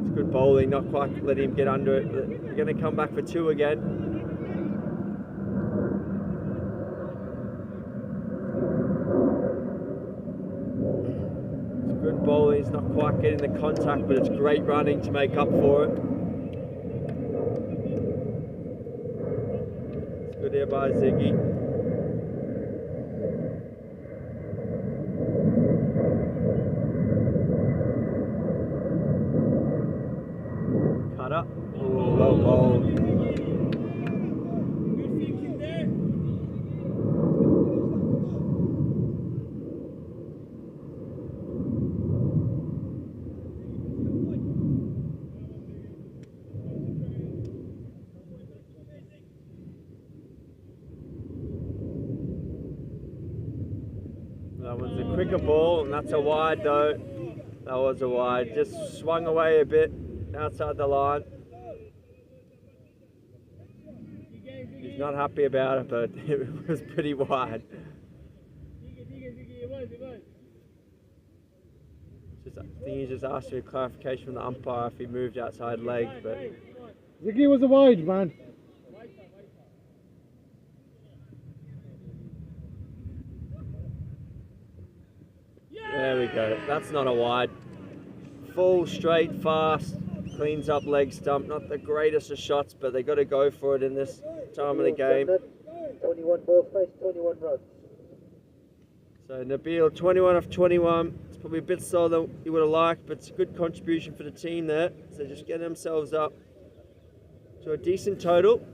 It's good bowling, not quite letting him get under it. They're going to come back for 2 again. It's good bowling, he's not quite getting the contact, but it's great running to make up for it. It's good here by Ziggy. a ball, and that's a wide though. That was a wide. Just swung away a bit outside the line. He's not happy about it, but it was pretty wide. I think he just asked for a clarification from the umpire if he moved outside leg, but Ziggy was a wide, man. there we go. That's not a wide. Full, straight, fast, cleans up leg stump. Not the greatest of shots, but they got to go for it in this time of the game. 21 ball face, 21 runs. So Nabil, 21 off 21. It's probably a bit slower than you would have liked, but it's a good contribution for the team there. So just getting themselves up to a decent total.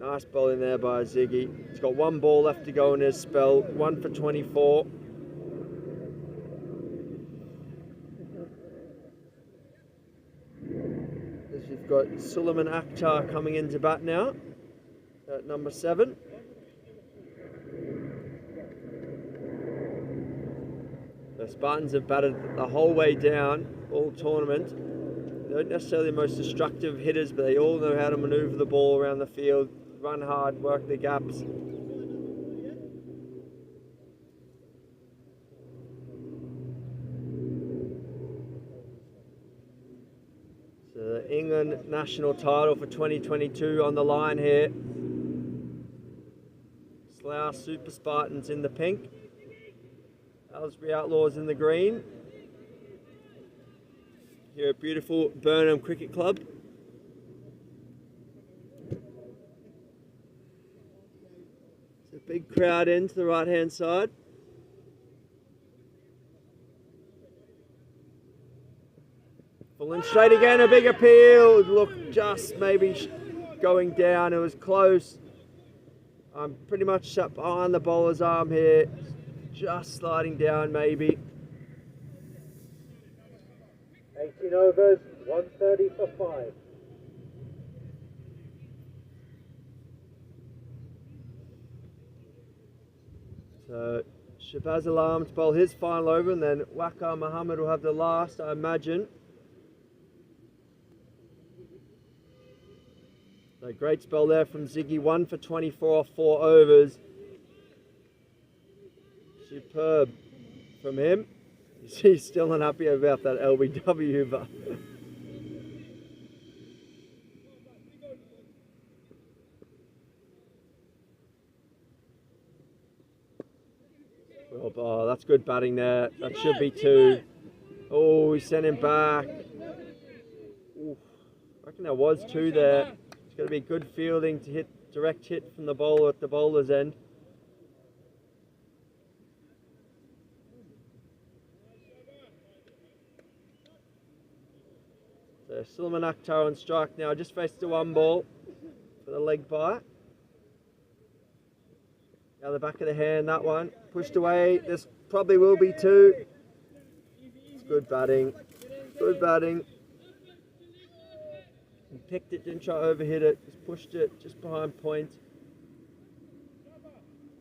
Nice bowling there by Ziggy. He's got one ball left to go in his spell. 1 for 24. We've got Suleiman Akhtar coming into bat now at number 7. The Spartans have batted the whole way down all tournament. They aren't necessarily the most destructive hitters, but they all know how to manoeuvre the ball around the field, run hard, work the gaps. So the England national title for 2022 on the line here. Slough Super Spartans in the pink. Aylesbury Outlawz in the green. Here at beautiful Burnham Cricket Club. It's a big crowd in to the right hand side. Pulling straight again, a big appeal. Look, just maybe going down. It was close. I'm pretty much shut behind the bowler's arm here. Just sliding down maybe. 18 overs, 130 for 5. So Shabazz Alam to bowl his final over, and then Waqar Muhammad will have the last, I imagine. So great spell there from Ziggy, 1 for 24 off 4 overs. Superb from him. He's still unhappy about that LBW, but oh, that's good batting there. That should be 2. Oh, he sent him back. Oof. I reckon there was 2 there. It's got to be good fielding to hit direct hit from the bowler at the bowler's end. So Suleiman Akhtar on strike now. Just faced the 1 ball for the leg bite. Now the back of the hand, that one. Pushed away. This probably will be 2. It's good batting. Good batting. He picked it, didn't try to overhit it. Just pushed it just behind point.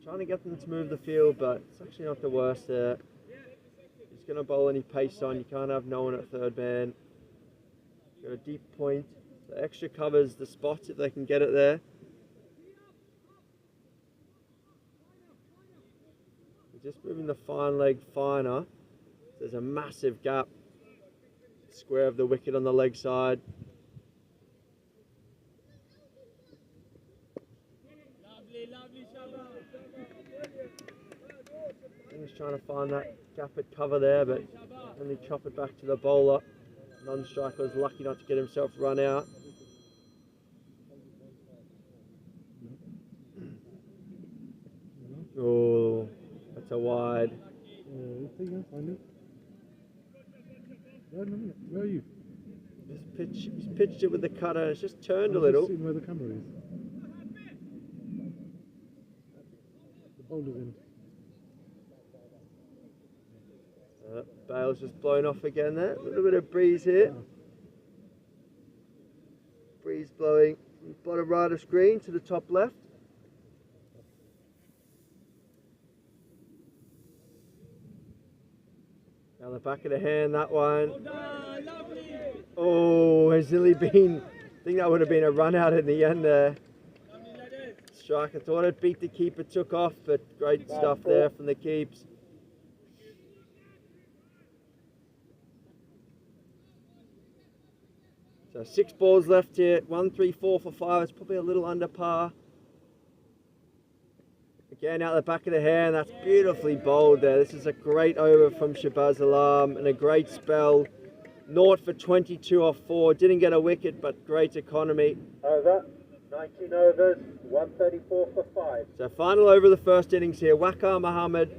Trying to get them to move the field, but it's actually not the worst there. He's going to bowl any pace on. You can't have no one at third man. Got a deep point. So extra covers the spot if they can get it there. Just moving the fine leg finer. There's a massive gap. Square of the wicket on the leg side. He's trying to find that gap at cover there, but only chop it back to the bowler. Non-striker was lucky not to get himself run out. Oh, that's a wide. Where are you? He's pitched it with the cutter. It's just turned a little. Where the camera is. The bowler's in. Bale's just blown off again there. A little bit of breeze here. Breeze blowing from bottom right of screen to the top left. Now the back of the hand, that one. Oh, has nearly been, I think that would have been a run out in the end there. Striker thought it beat the keeper, took off, but great stuff there from the keeps. So 6 balls left here, 1, 3, 4 for 5. It's probably a little under par. Again, out the back of the hand, that's beautifully bowled there. This is a great over from Shahbaz Alam and a great spell. 0 for 22 off 4. Didn't get a wicket, but great economy. Over. 19 overs. 134 for 5. So final over the first innings here. Waqar Mohammed.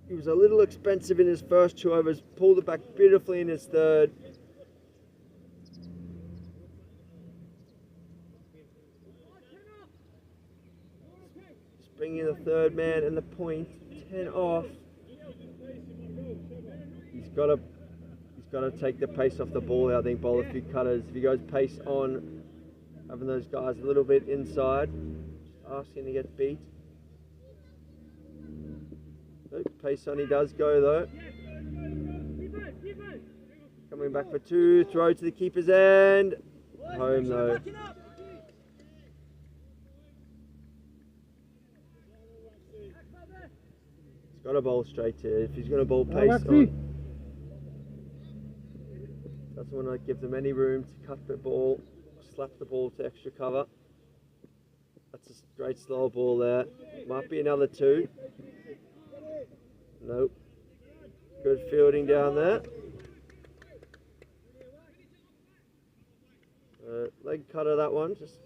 He was a little expensive in his first 2 overs. Pulled it back beautifully in his third. Bringing in the third man and the point. 10 off. He's got to take the pace off the ball. I think bowl a few cutters. If he goes pace on, having those guys a little bit inside, just asking to get beat. Nope, pace on he does go though. Coming back for 2, throw to the keeper's end. Home though. He's got to bowl straight here. If he's going to bowl pace on, doesn't want to give them any room to cut the ball, slap the ball to extra cover. That's a great slow ball there. Might be another 2. Nope. Good fielding down there. Leg cutter that one, just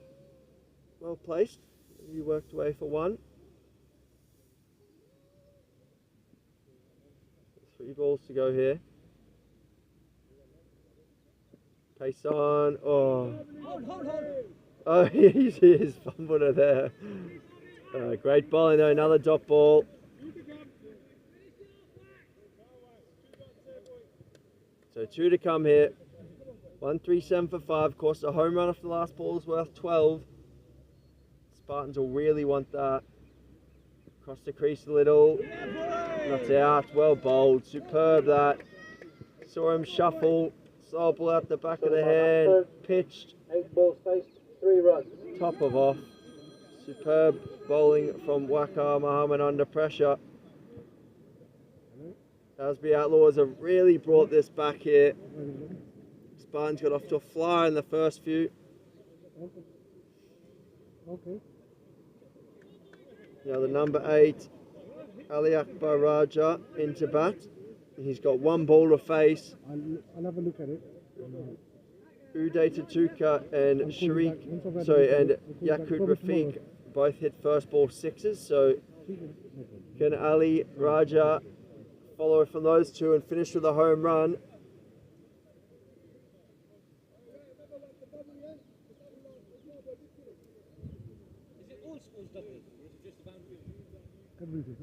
well placed. You worked away for 1. 3 balls to go here. Pace on. Oh. Oh, he's fumbled it there. Great bowling though. Another dot ball. So 2 to come here. 137 for 5. Of course, a home run off the last ball is worth 12. Spartans will really want that. Across the crease a little. Not out. Well bowled. Superb that. Saw him shuffle. Slow ball out the back of the hand. Pitched. 8 balls faced. 3 runs. Top of off. Superb bowling from Waqar Mohammed under pressure. Aylesbury Outlawz have really brought this back here. Spartans got off to a flyer in the first few. Okay. Now the number 8, Ali Akbar Raja into bat. He's got 1 ball to face. I'll have a look at it. Uday Tatuka and and Yakut Rafiq both hit first ball 6s. So can Ali Raja follow from those 2 and finish with a home run? Is it all scores double, or is it just the boundary? Everything.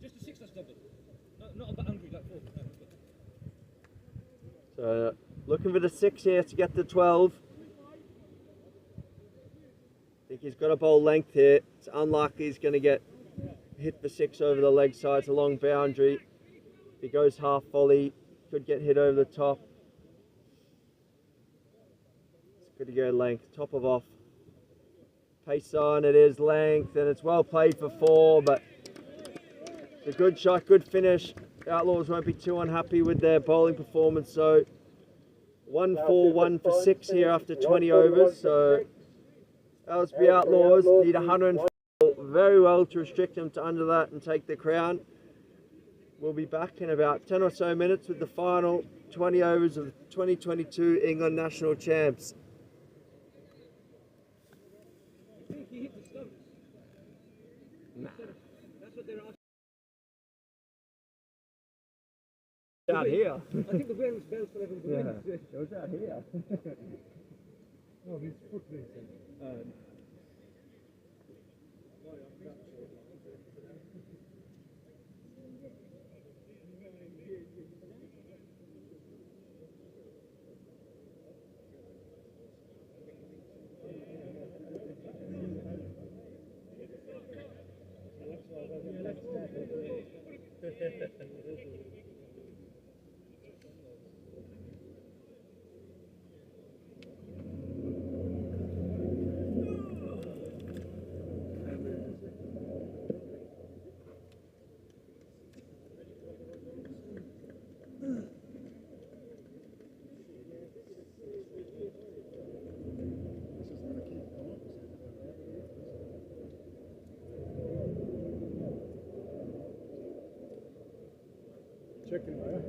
Just the 6 that's double. Not a boundary like 4. No. So looking for the 6 here to get to 12. I think he's got a bowl length here. It's unlikely he's going to get hit for 6 over the leg side. It's a long boundary. If he goes half volley, could get hit over the top. It's good to go length. Top of off. Pace on, it is length, and it's well played for 4, but it's a good shot, good finish. Outlaws won't be too unhappy with their bowling performance, so 1 for 1 for 6 here after 20 overs. So Aylesbury Outlawz need 104 very well to restrict them to under that and take the crown. We'll be back in about 10 or so minutes with the final 20 overs of the 2022 England National Champs. I think he hit the stumps. Nah. That's what they're asking. Out here. I think the way was bells for everyone to win. It was out here. Oh, his foot racing. Checking there.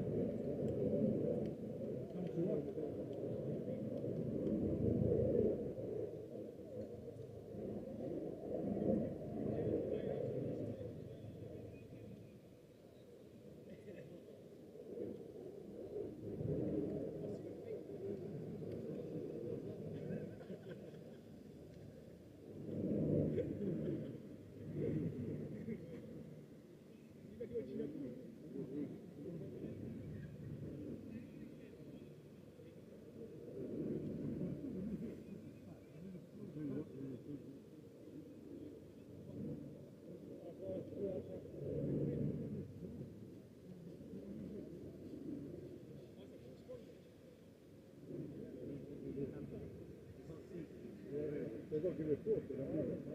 They've got to give a report, but I know.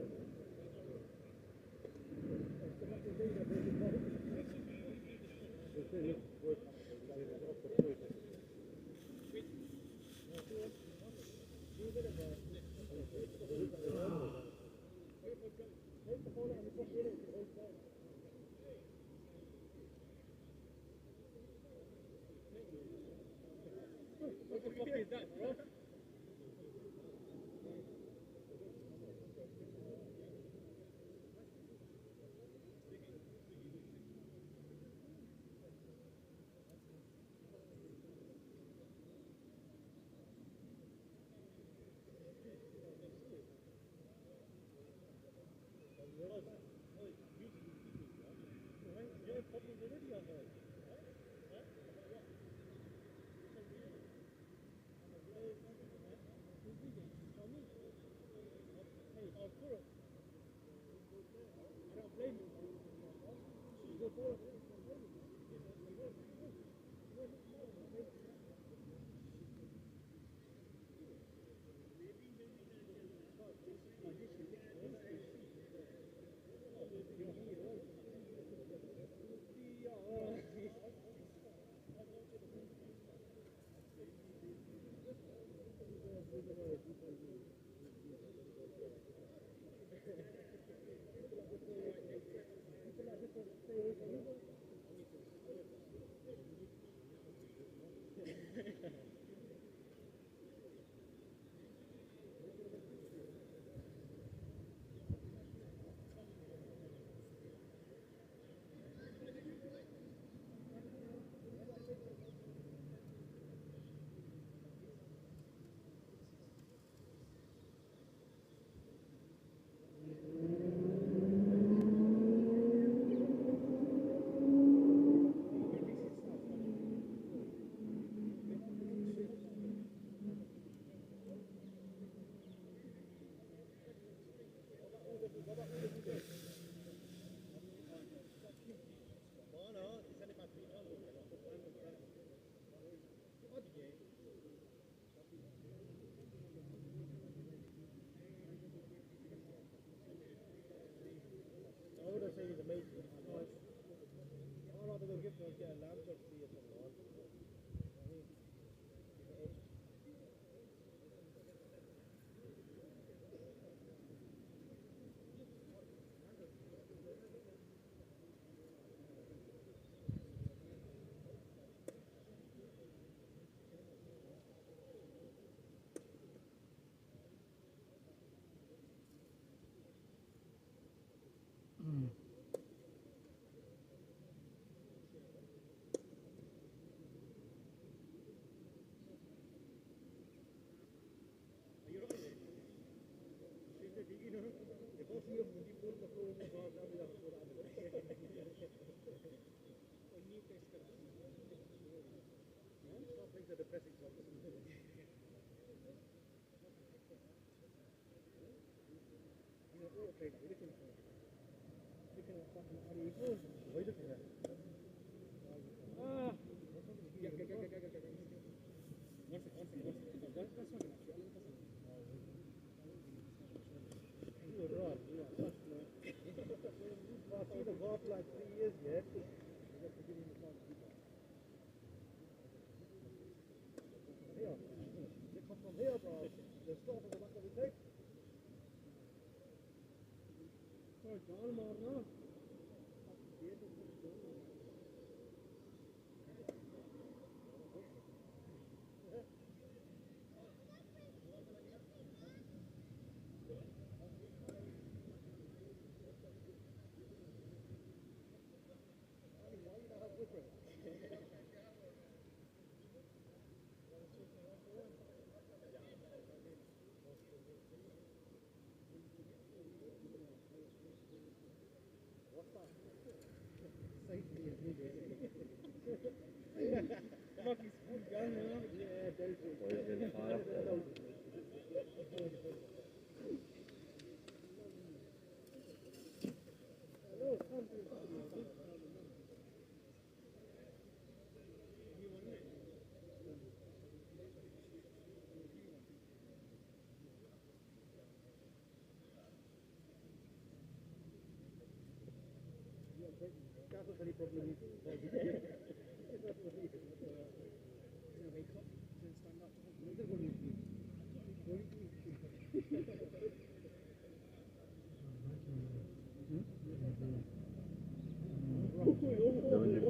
What the fuck is that, bro? Looking at fucking, what are you looking at?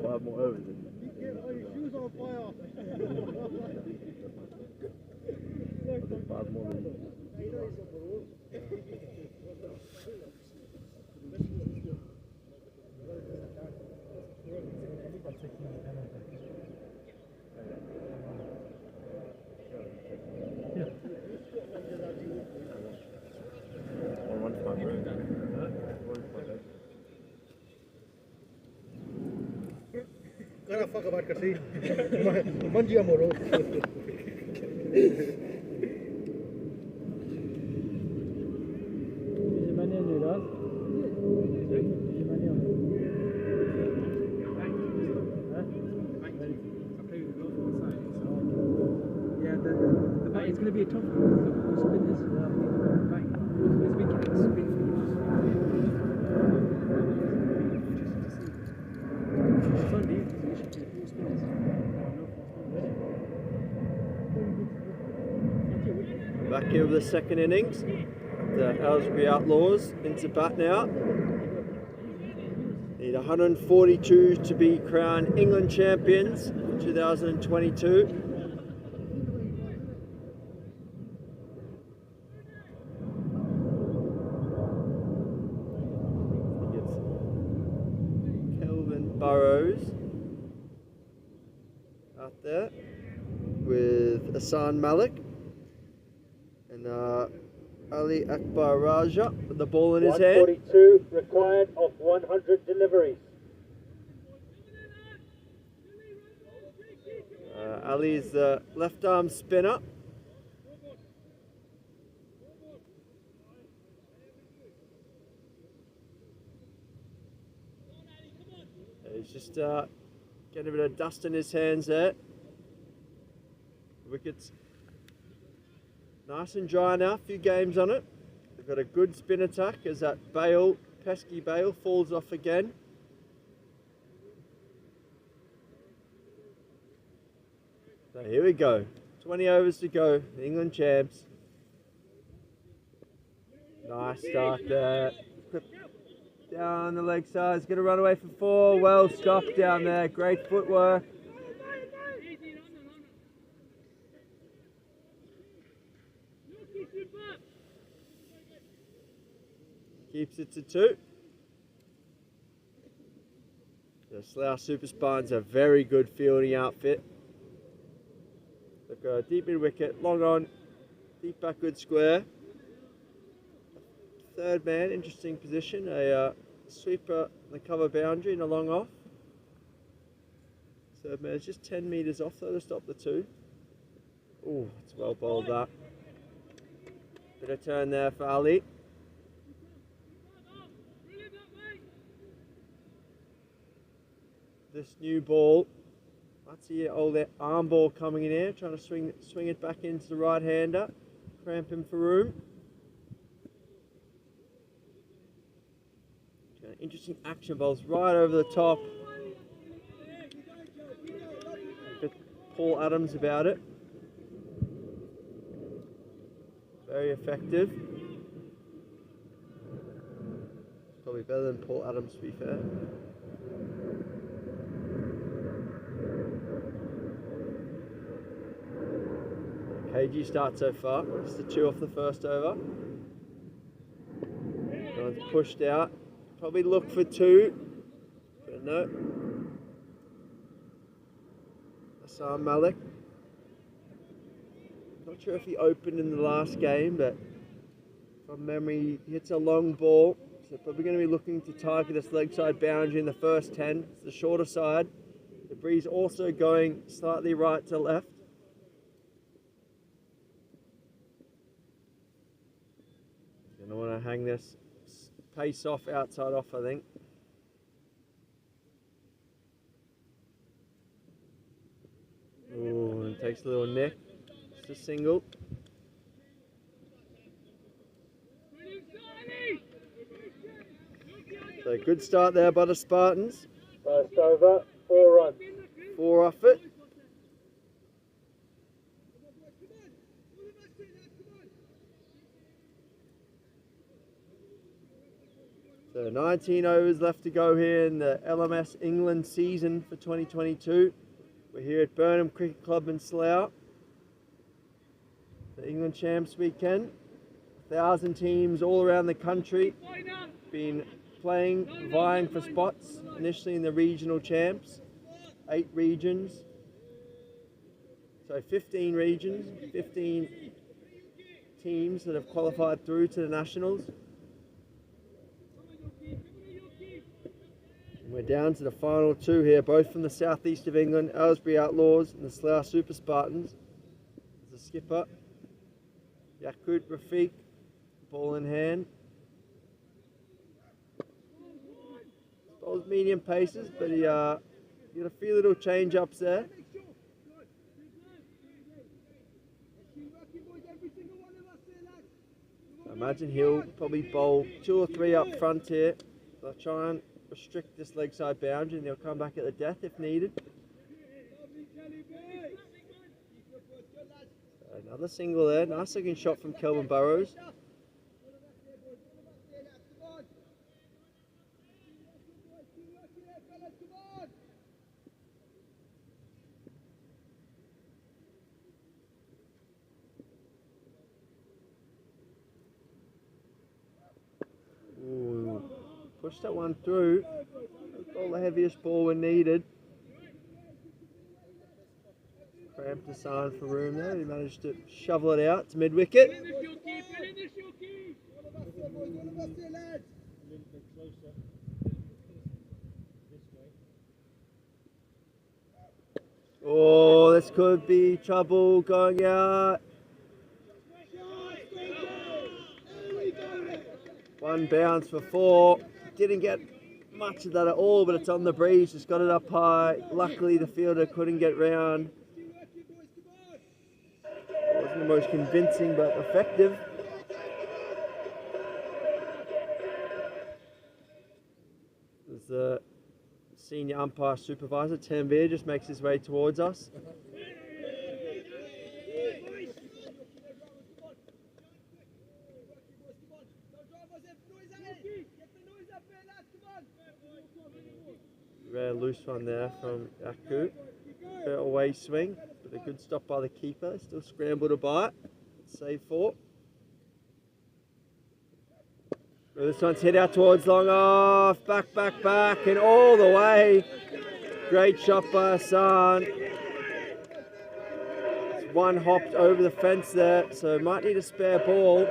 Five more overs. Shoes on fire. Five more than Cara fuck about kasi. Manji amoro. It's going to be a tough one. Spinners. This weekend it's spin. Sunday is four spinners. back here with the second innings. The Aylesbury Outlaws into bat now. Need 142 to be crowned England champions for 2022. Burrows out there with Hassan Malik and Ali Akbar Raja with the ball in his hand. 142 required of 100 deliveries. Ali's the left arm spinner. He's just getting a bit of dust in his hands there. Wicket's nice and dry now, a few games on it. They've got a good spin attack as that pesky Bale falls off again. So here we go, 20 overs to go, the England champs. Nice start there. Down the leg side, he's going to run away for four. Well stopped down there, great footwork. Keeps it to 2. The Slough Super Spartans are a very good fielding outfit. They've got a deep mid wicket, long on, deep back good square. Third man, interesting position, a sweeper on the cover boundary and a long off. Third man is just 10 metres off though to stop the 2. Oh, it's well bowled that. Bit of turn there for Ali. This new ball Might see all that arm ball coming in here, trying to swing it back into the right hander, cramp him for room. Interesting action balls right over the top. Bit Paul Adams about it. Very effective. Probably better than Paul Adams, to be fair. KG start so far. Just a 2 off the first over. One's pushed out. Probably look for 2. But no. Hassan Malik. Not sure if he opened in the last game, but from memory, he hits a long ball. So probably going to be looking to target this leg side boundary in the first 10. It's the shorter side. The breeze also going slightly right to left. Going to want to hang this pace off, outside off, I think. Oh, and takes a little nick. Just a single. So good start there by the Spartans. First over, 4 runs. 4 off it. So 19 overs left to go here in the LMS England season for 2022. We're here at Burnham Cricket Club in Slough. The England Champs weekend. 1,000 teams all around the country been playing, vying for spots, initially in the regional champs. 8 regions. So 15 regions, 15 teams that have qualified through to the nationals. And we're down to the final 2 here, both from the southeast of England, Aylesbury Outlawz and the Slough Super Spartans. There's the skipper, Yakut Rafiq, ball in hand. Bowls medium paces, but he got a few little change-ups there. I imagine he'll probably bowl 2 or 3 up front here. They'll try and restrict this leg side boundary and they'll come back at the death if needed. So another single there. Nice looking shot from Kelvin Burrows. Ooh, pushed that one through. All the heaviest ball when needed. Cramped the sign for room there. He managed to shovel it out to mid wicket. Oh, this could be trouble going out. One bounce for 4. Didn't get much of that at all, but it's on the breeze. Just got it up high. Luckily, the fielder couldn't get round. It wasn't the most convincing, but effective. There's the senior umpire supervisor, Tanvir, just makes his way towards us. Rare loose one there from Yaku. Away swing, but a good stop by the keeper. Still scrambled to bite. Save 4. Well, this one's hit out towards long off. Back, back, back, and all the way. Great shot by Hassan. One hopped over the fence there, so might need a spare ball.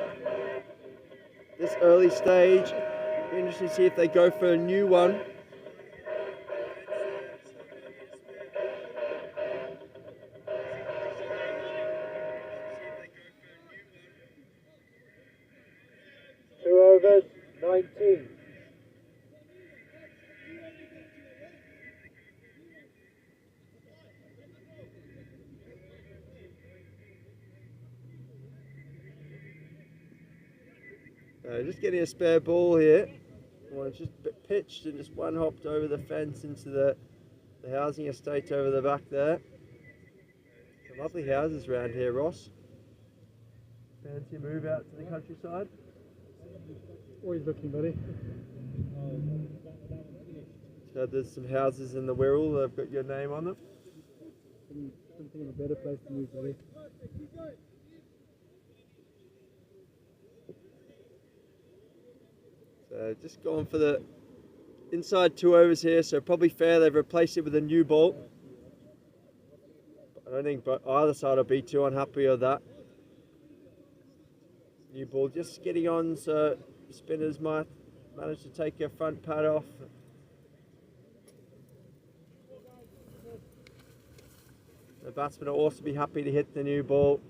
This early stage. Be interesting to see if they go for a new one. Overs, 19. Just getting a spare ball here. Well, it's just pitched and just one hopped over the fence into the housing estate over the back there. Some lovely houses around here, Ross. Fancy move out to the countryside? Always looking, buddy. So there's some houses in the Wirral that have got your name on them. Don't think of a better place to move, buddy. So just going for the inside 2 overs here, so probably fair. They've replaced it with a new ball. I don't think either side will be too unhappy with that. New ball just getting on, so spinners might manage to take your front pad off. The batsman will also be happy to hit the new ball.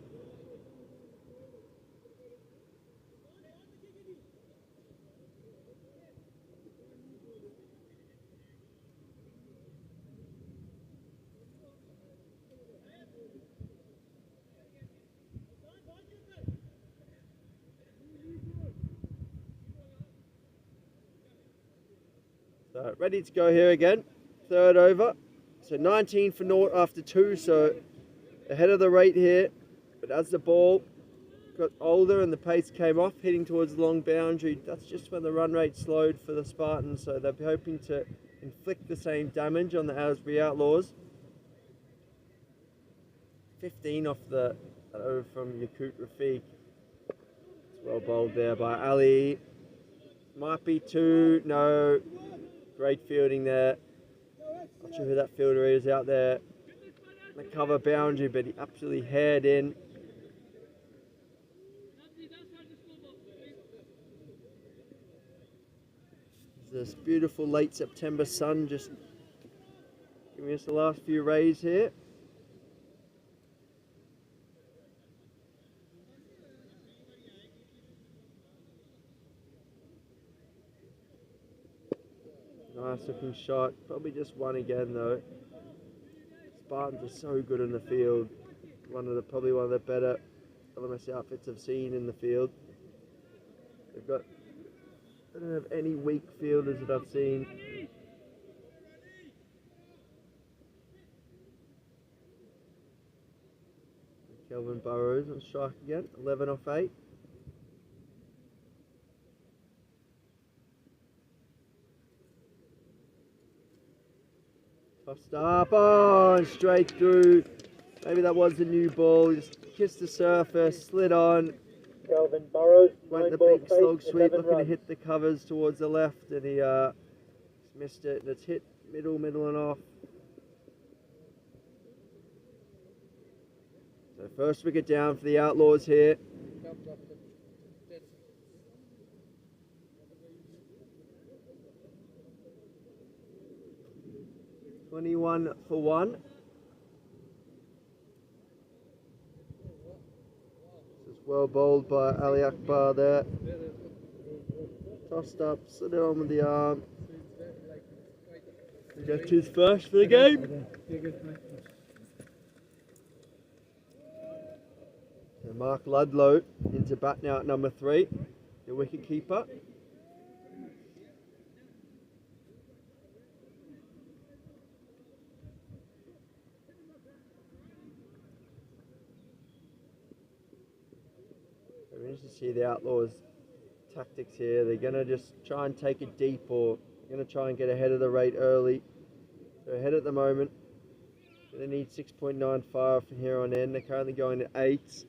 So ready to go here again, 3rd over. So 19 for naught after 2, so ahead of the rate here. But as the ball got older and the pace came off, heading towards the long boundary, that's just when the run rate slowed for the Spartans. So they'll be hoping to inflict the same damage on the Aylesbury Outlawz. 15 off the over from Yakut Rafiq. It's well bowled there by Ali. Might be 2, no. Great fielding there. Not sure who that fielder is out there. The cover boundary, but he absolutely haired in. There's this beautiful late September sun just giving us the last few rays here. Nice looking shot, probably just one again though. Spartans are so good in the field. Probably one of the better LMS outfits I've seen in the field. They've got, I don't have any weak fielders that I've seen. Kelvin Burrows on strike again, 11 off 8. Tossed up, oh, straight through. Maybe that was a new ball. Just kissed the surface, slid on. Kelvin Burrows, Went the ball big face, slog sweep, 11 looking to runs. hit the covers towards the left, and he missed it. And it's hit middle and off. So first wicket down for the Outlawz here. $21 for 1. This is well bowled by Ali Akbar there. Tossed up, slid it on with the arm. Gets his first for the game. So Mark Ludlow into bat now at number 3, the wicket keeper. We're interested to see the Outlawz tactics here. They're going to just try and take it deep, or going to try and get ahead of the rate early. They're ahead at the moment. They need 6.95 from here on in. They're currently going to 8.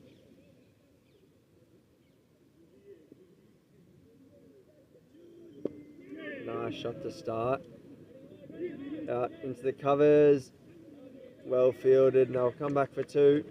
Nice shot to start. Out into the covers. Well fielded, and they'll come back for 2.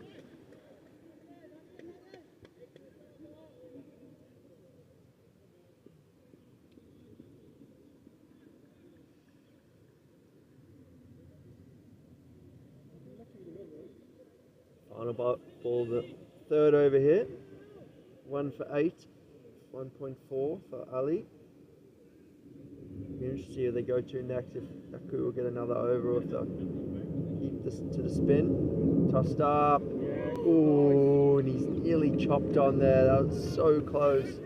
Final ball, the 3rd over here. 1 for 8. 1.4 for Ali. Be interested to see who they go to next, if Aku will get another over or if they'll keep this to the spin. Tossed up. Ooh, and he's nearly chopped on there. That was so close.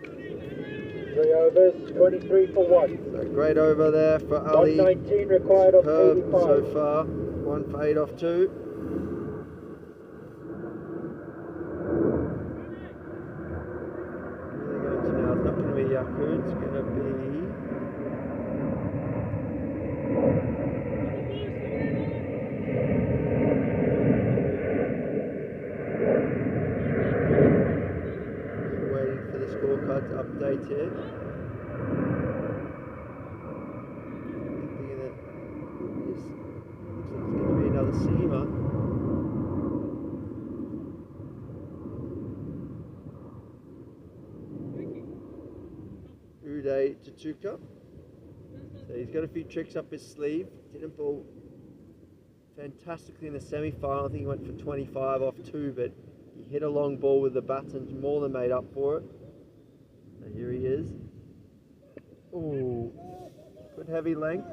3 overs, 23 for 1. So great over there for Ali. 119 required off Superb 85. so far. 1 for 8 off 2. Really going to now, it's not going to be Yaku, it's going to be... Waiting for the scorecard to update here. Thinking that this looks like it's going to be another seamer. Uday Tatuka. So he's got a few tricks up his sleeve. Didn't bowl fantastically in the semi-final. I think he went for 25 off 2, but he hit a long ball with the battens, more than made up for it. So here he is. Ooh, good heavy length.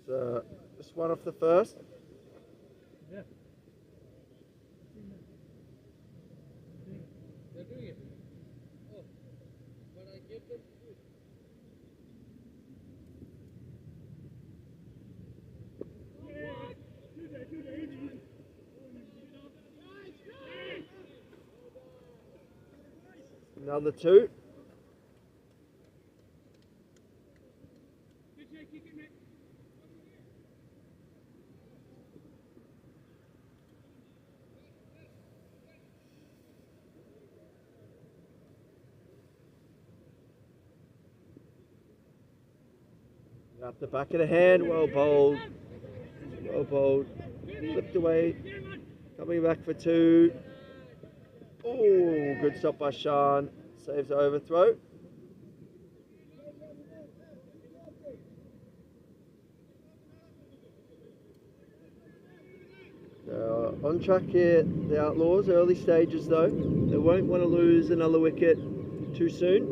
So just one off the first. Another 2. Up the back of the hand, well bowled. Well bowled. Flipped away. Coming back for 2. Oh, good stop by Sean. Saves the overthrow. On track here, the Outlaws, early stages though. They won't want to lose another wicket too soon.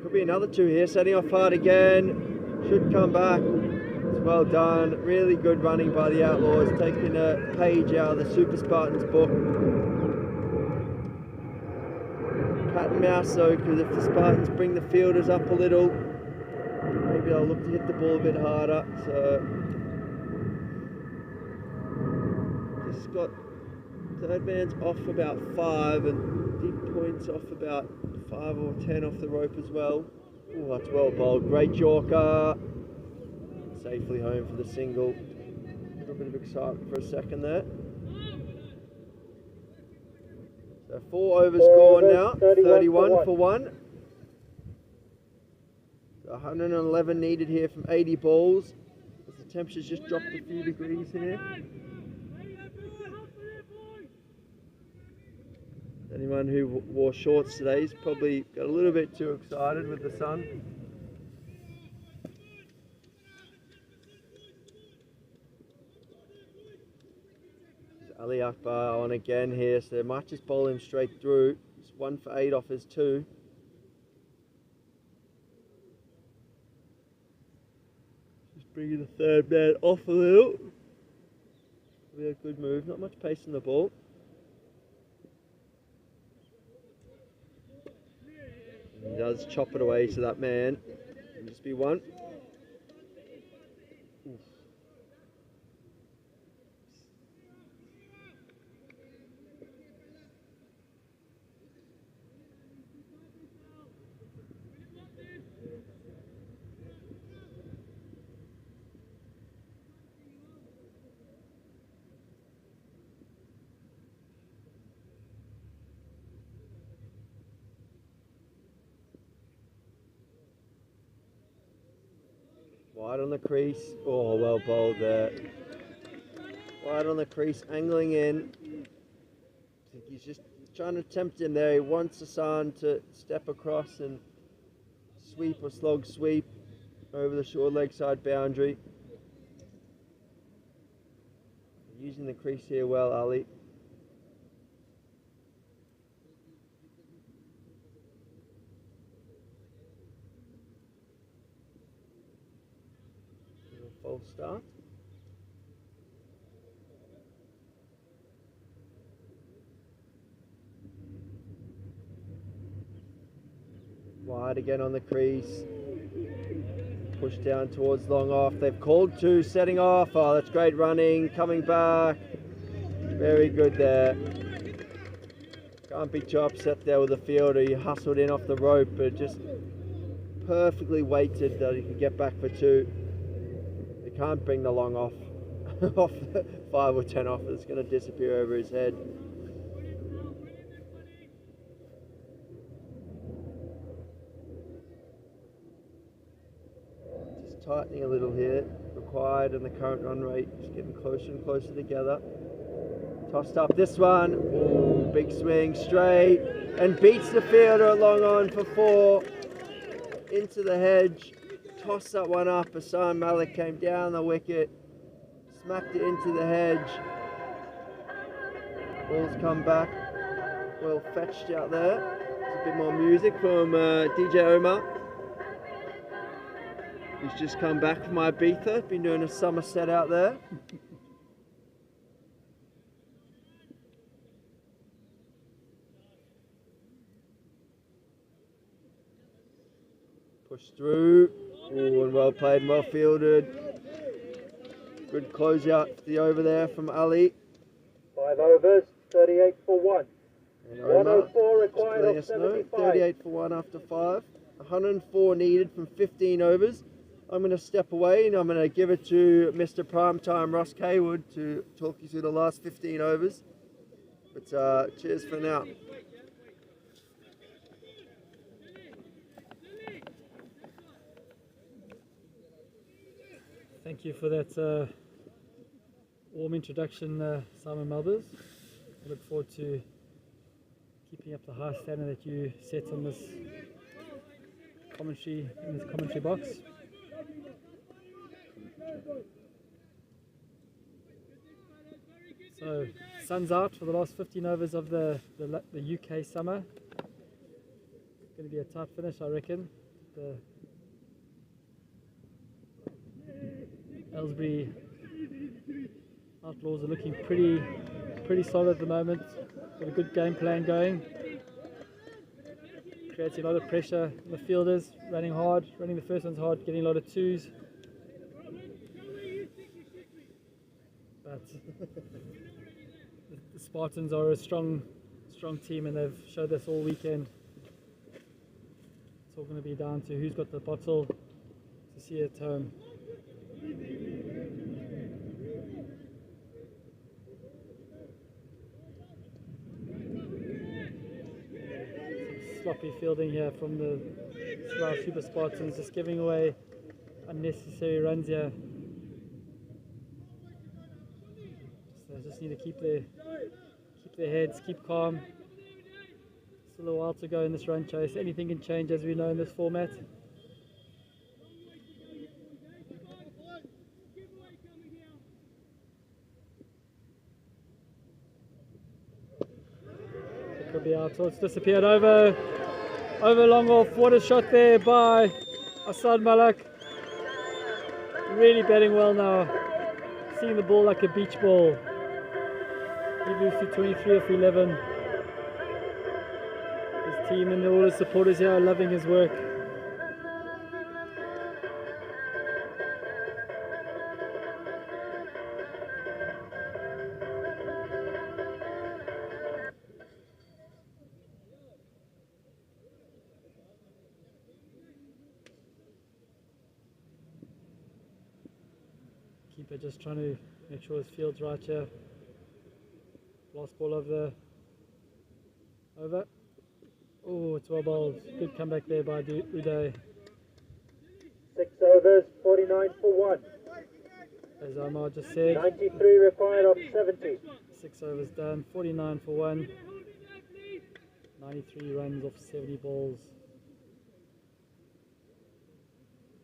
Could be another 2 here, setting off hard again. Should come back. It's well done. Really good running by the Outlaws, taking a page out of the Super Spartans book. Cat and mouse though, because if the Spartans bring the fielders up a little, maybe they'll look to hit the ball a bit harder. So just got third man's off about 5 and deep points off about 5 or 10 off the rope as well. Oh, that's well bowled. Great Yorker. Safely home for the single. A little bit of excitement for a second there. So 4 overs gone now. 31 for 1. 111 needed here from 80 balls. As the temperature's just dropped a few degrees here. Anyone who wore shorts today's probably got a little bit too excited with the sun. Ali Akbar on again here, so they might just bowl him straight through. It's 1 for 8 off his 2. Just bringing the third man off a little. Be a good move, not much pace in the ball. And he does chop it away to that man. It'll just be 1. Oof. Wide on the crease. Oh, well bowled there. Wide on the crease, angling in. I think he's just trying to tempt him there. He wants Hassan to step across and sweep or slog sweep over the short leg side boundary. Using the crease here well, Ali. false start. Wide again on the crease. Push down towards long off. They've called two, setting off. Oh, that's great running. Coming back. Very good there. Can't be too upset there with the fielder. He hustled in off the rope, but just perfectly weighted that he could get back for two. He can't bring the long off. Off 5 or 10 off. It's going to disappear over his head. Tightening a little here, required, and the current run rate just getting closer and closer together. Tossed up this one. Ooh, big swing, straight, and beats the fielder at long on for 4. Into the hedge. Tossed that one up. Hassan Malik came down the wicket, smacked it into the hedge. Ball's come back. Well fetched out there. There's a bit more music from DJ Omar. He's just come back from Ibiza, been doing a summer set out there. Push through. Ooh, and well played and well fielded. Good closeout for the over there from Ali. 5 overs, 38 for 1. And 104 required letting of us know, 75. 38 for 1 after 5. 104 needed from 15 overs. I'm going to step away and I'm going to give it to Mr. Primetime Ross Kaywood to talk you through the last 15 overs. But cheers for now. Thank you for that warm introduction, Simon Melbers. I look forward to keeping up the high standard that you set on this commentary, in this commentary box. So, sun's out for the last 15 overs of the UK summer. It's going to be a tight finish, I reckon. The Aylesbury Outlawz are looking pretty solid at the moment. Got a good game plan going. Creates a lot of pressure on the fielders, running hard, running the first ones hard, getting a lot of twos. But the Spartans are a strong team, and they've showed us all weekend. It's all going to be down to who's got the bottle to see it home. Sloppy fielding here from the Slough Super Spartans, just giving away unnecessary runs here. So they just need to keep their heads, keep calm. Still a while to go in this run chase. Anything can change, as we know, in this format. It could be out, so it's disappeared over long off. What a shot there by Hassan Malik. Really batting well now. Seeing the ball like a beach ball. He moves to 23 off 11. His team and all his supporters here are loving his work. Keeper just trying to make sure his field's right here. Last ball of the over. Oh, it's well bowled. Good comeback there by Uday. 6 overs, 49 for 1. As Omar just said, 93 required of 70. 6 overs done, 49 for 1. 93 runs off 70 balls.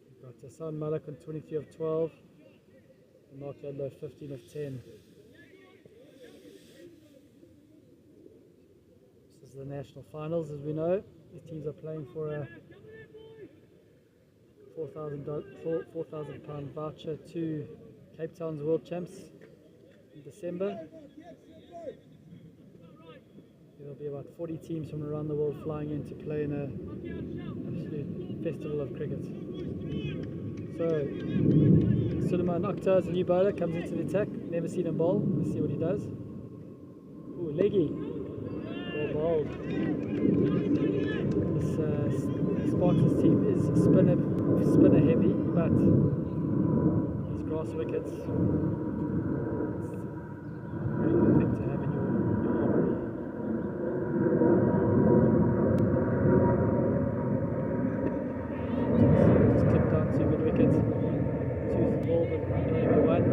We've got Hassan Malik on 23 of 12. And Mark Adler 15 of 10. This is the national finals, as we know. These teams are playing for £4,000 voucher to Cape Town's World Champs in December. There'll be about 40 teams from around the world flying in to play in an absolute festival of cricket. So, Suleiman Akhtar is a new bowler, comes into the attack. Never seen him bowl. Let's see what he does. Ooh, leggy. Well bowled. This Spartans team is spinner heavy, but these grass wickets, it's a very good thing to have in your armory. Just clipped down to mid wicket. Two's the ball, but maybe one.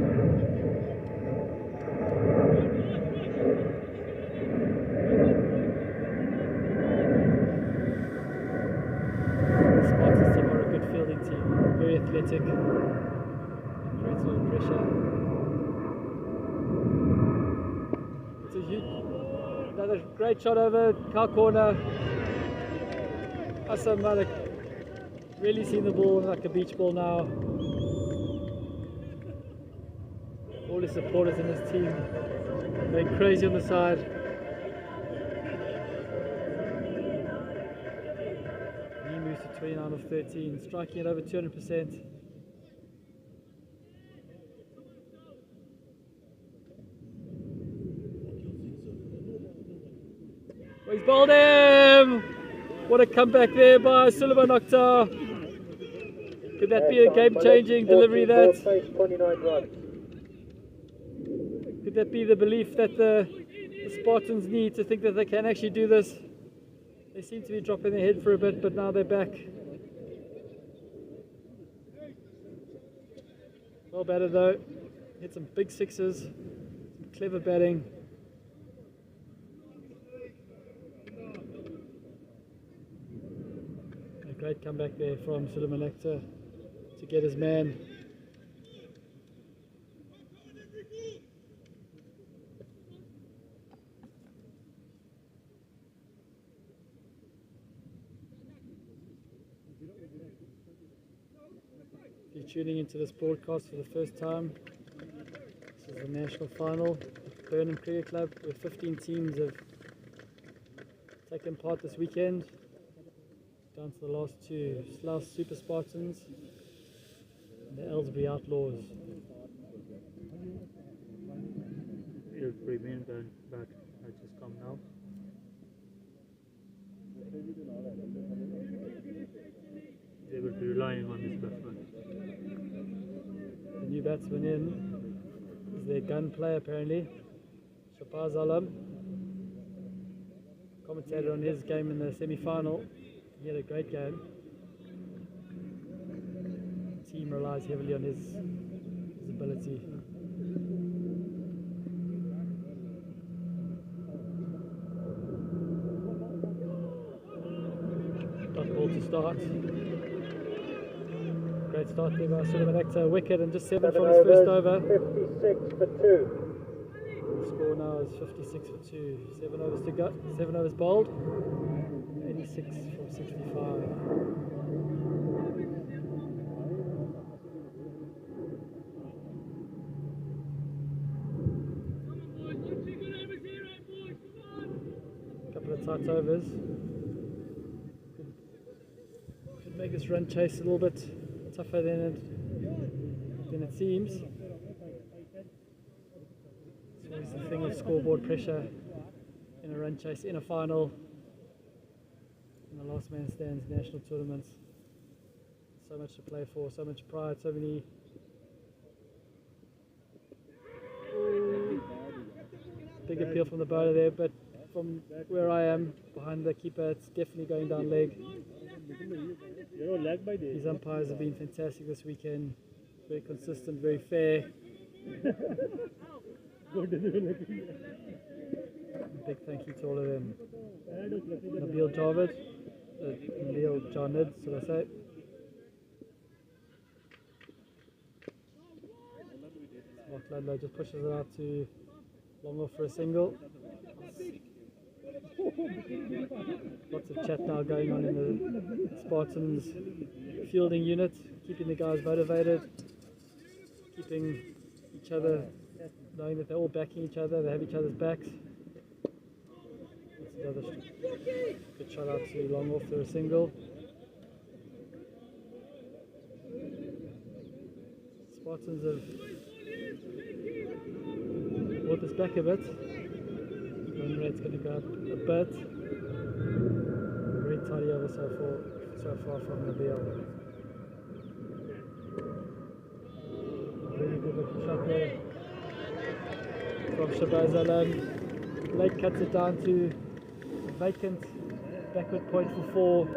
Spartans team are a good fielding team, very athletic, creates a lot of pressure. It's a huge, another great shot over cow corner. Assam Malik really seen the ball like a beach ball now. All his supporters in his team going crazy on the side. He moves to 29 of 13, striking at over 200%. Oh, he's bowled him! What a comeback there by Suleiman Akhtar. Could that be a game-changing delivery? That 29 runs. could that be the belief that the Spartans need to think that they can actually do this? They seem to be dropping their head for a bit, but now they're back. Well batted though. Hit some big sixes, some clever batting. A great comeback there from Suleiman Akhtar to get his man. If you're tuning into this broadcast for the first time, this is the national final at Burnham Cricket Club, where 15 teams have taken part this weekend. Down to the last two, Slough Super Spartans and the Aylesbury Outlawz. Aylesbury main bat has just come now. They will be relying on this batsman. The new batsman in is their gun player apparently, Shahbaz Alam. Commentated on his game in the semi-final. He had a great game. The team relies heavily on his ability. Dot ball to start. Great start there by Suleiman Akhtar. Wicket and just 7 from his first over. 56 for 2. The score now is 56 for 2. 7 overs to go. 7 overs bowled. 86 from 65. Couple of tight overs. Could make this run chase a little bit tougher than it seems. It's always the thing of scoreboard pressure in a run chase in a final. In the last man stands national tournaments. So much to play for, so much pride, so many. Big appeal from the bowler there, but from where I am, behind the keeper, it's definitely going down leg. These umpires have been fantastic this weekend. Very consistent, very fair. Big thank you to all of them. Nabil Janid, should I say. Mark Ludlow just pushes it out to long off for a single. Lots of chat now going on in the Spartans fielding unit, keeping the guys motivated, keeping each other, knowing that they're all backing each other, they have each other's backs. That's another good shot out to long off for a single. Spartans have brought this back a bit. Run rate's going to go up a bit. Very tidy over so far from the Nabil. Really good looking shot there from Shabazz Alam. Blake cuts it down to vacant backward point for 4.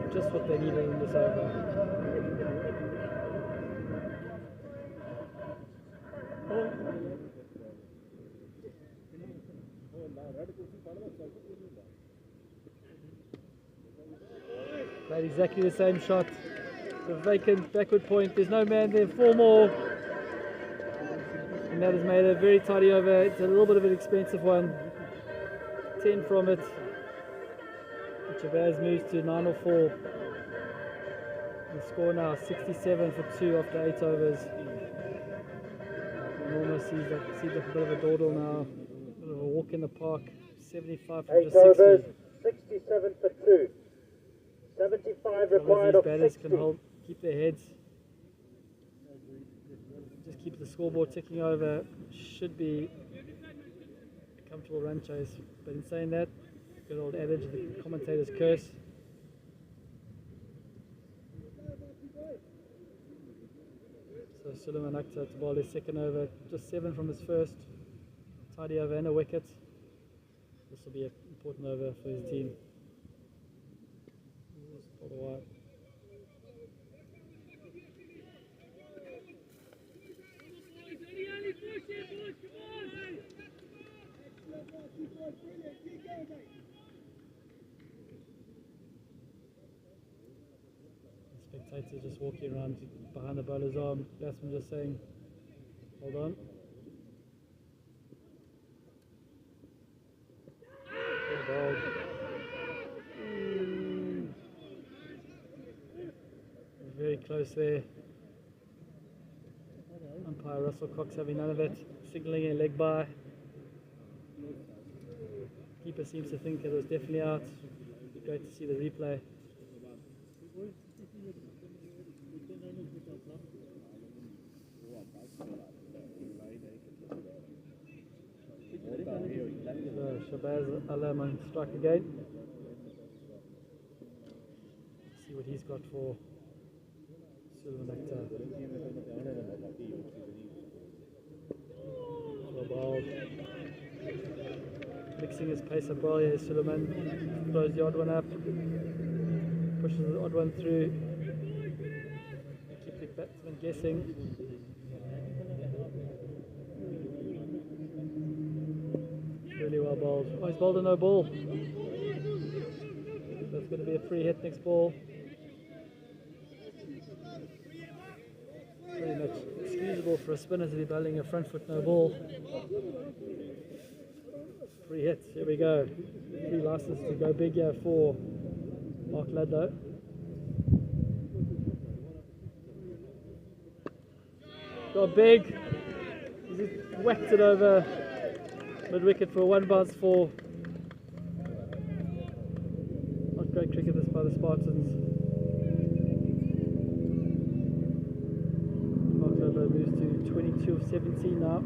It's just what they needed in this over. Played exactly the same shot. The vacant backward point. There's no man there. 4 more. And that has made a very tidy over. It's a little bit of an expensive one. 10 from it. Chavez moves to 9 or 4. The score now 67 for 2 after 8 overs. And almost seems like a bit of a dawdle now. A bit of a walk in the park. 75 for 8 just 60. overs, 67 for 2. 75 required These of batters 60. can keep their heads. Just keep the scoreboard ticking over. Should be a comfortable run chase. But in saying that, good old adage, the commentator's curse. So Suleiman Akhtar to bowl his second over, just 7 from his first. Tidy over and a wicket. This will be an important over for his team. All the while. The spectators just walking around behind the bowler's arm. Batsman just saying, hold on. Very close there. Umpire Russell Cox having none of it, signalling a leg by. Keeper seems to think it was definitely out. It'd be great to see the replay. So Shabazz Alam on strike again. See what he's got for Suleiman Akhtar. Well bowled. Mixing his pace up well here, Suleiman throws the odd one up, pushes the odd one through, keep the batsman guessing. Really well bowled. Oh, he's bowled a no ball. That's going to be a free hit next ball. Pretty much excusable for a spinner to be bowling a front foot no ball. Free hit, here we go. Free license to go big here for Mark Ludlow. Got big. He's whacked it over mid wicket for a 1 bounce 4. Not great cricket this by the Spartans. Mark Ludlow moves to 22 of 17 now.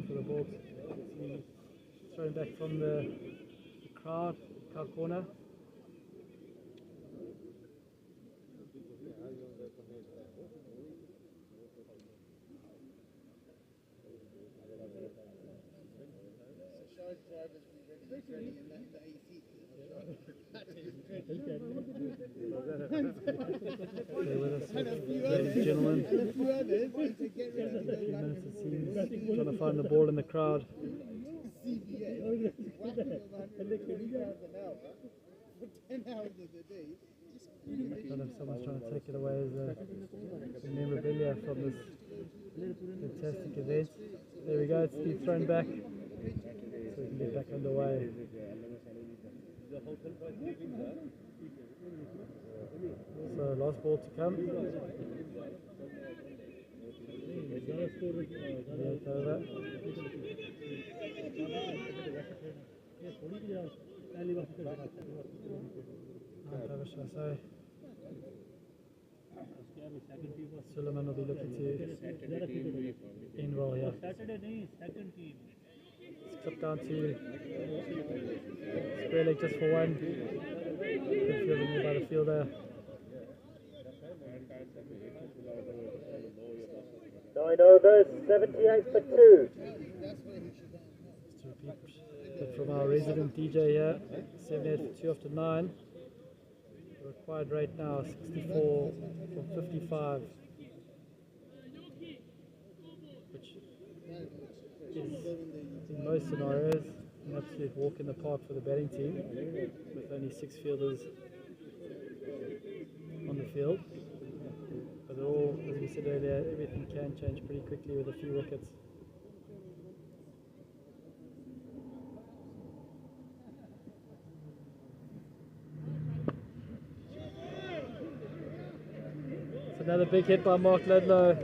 For the ball to be thrown back from the crowd, cow corner. Stay with us, ladies and gentlemen. 3 minutes it seems, trying to find the ball in the crowd. don't know if someone's trying to take it away as a memorabilia from this fantastic event. There we go, it's been thrown back, so we can get back underway. So last ball to come. Yeah, over. Shall I say? Suleiman will be looking to end well here. It's clipped down to square leg just for one. Good fielding there by the fielder. 9 overs, 78 for 2. Just to repeat from our resident DJ here, 78 for 2 after 9. The required rate now 64 from 55, which is in most scenarios an absolute walk in the park for the batting team, with only 6 fielders on the field. But all, as we said earlier, everything can change pretty quickly with a few wickets. Another big hit by Mark Ludlow.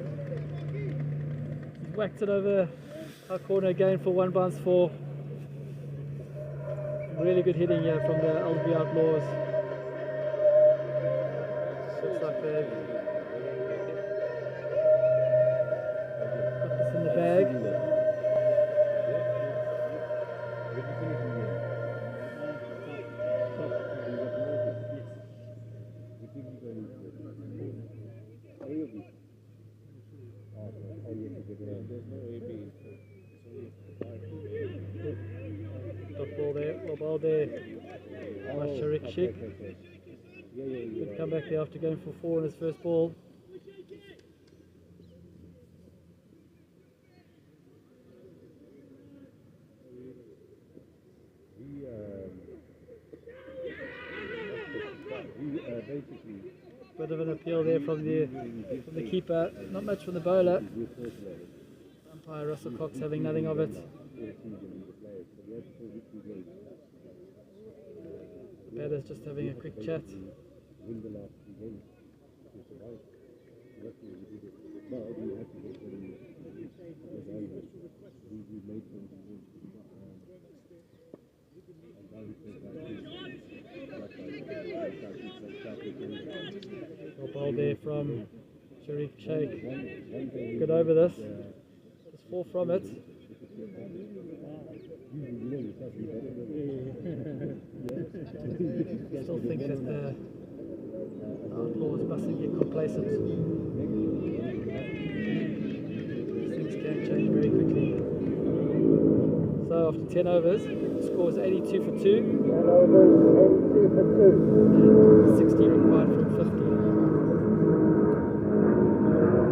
He's whacked it over our corner again for 1 bounce 4. Really good hitting here from the Aylesbury Outlawz. Looks like they've got this in the bag. Top ball there, well ball there. Sharik Sheikh. Good comeback there after going for 4 in his first ball. Bit of an appeal there from the keeper, not much from the bowler. Umpire Russell Cox having nothing of it. The batter's just having a quick chat. Well ball there from Sharik Sheikh. Good over this. Just 4 from it. Still think that the Outlawz mustn't get complacent. Things can change very quickly. So after 10 overs, the score is 82 for 2. 10 overs, 82 for 2. 60 required from 50.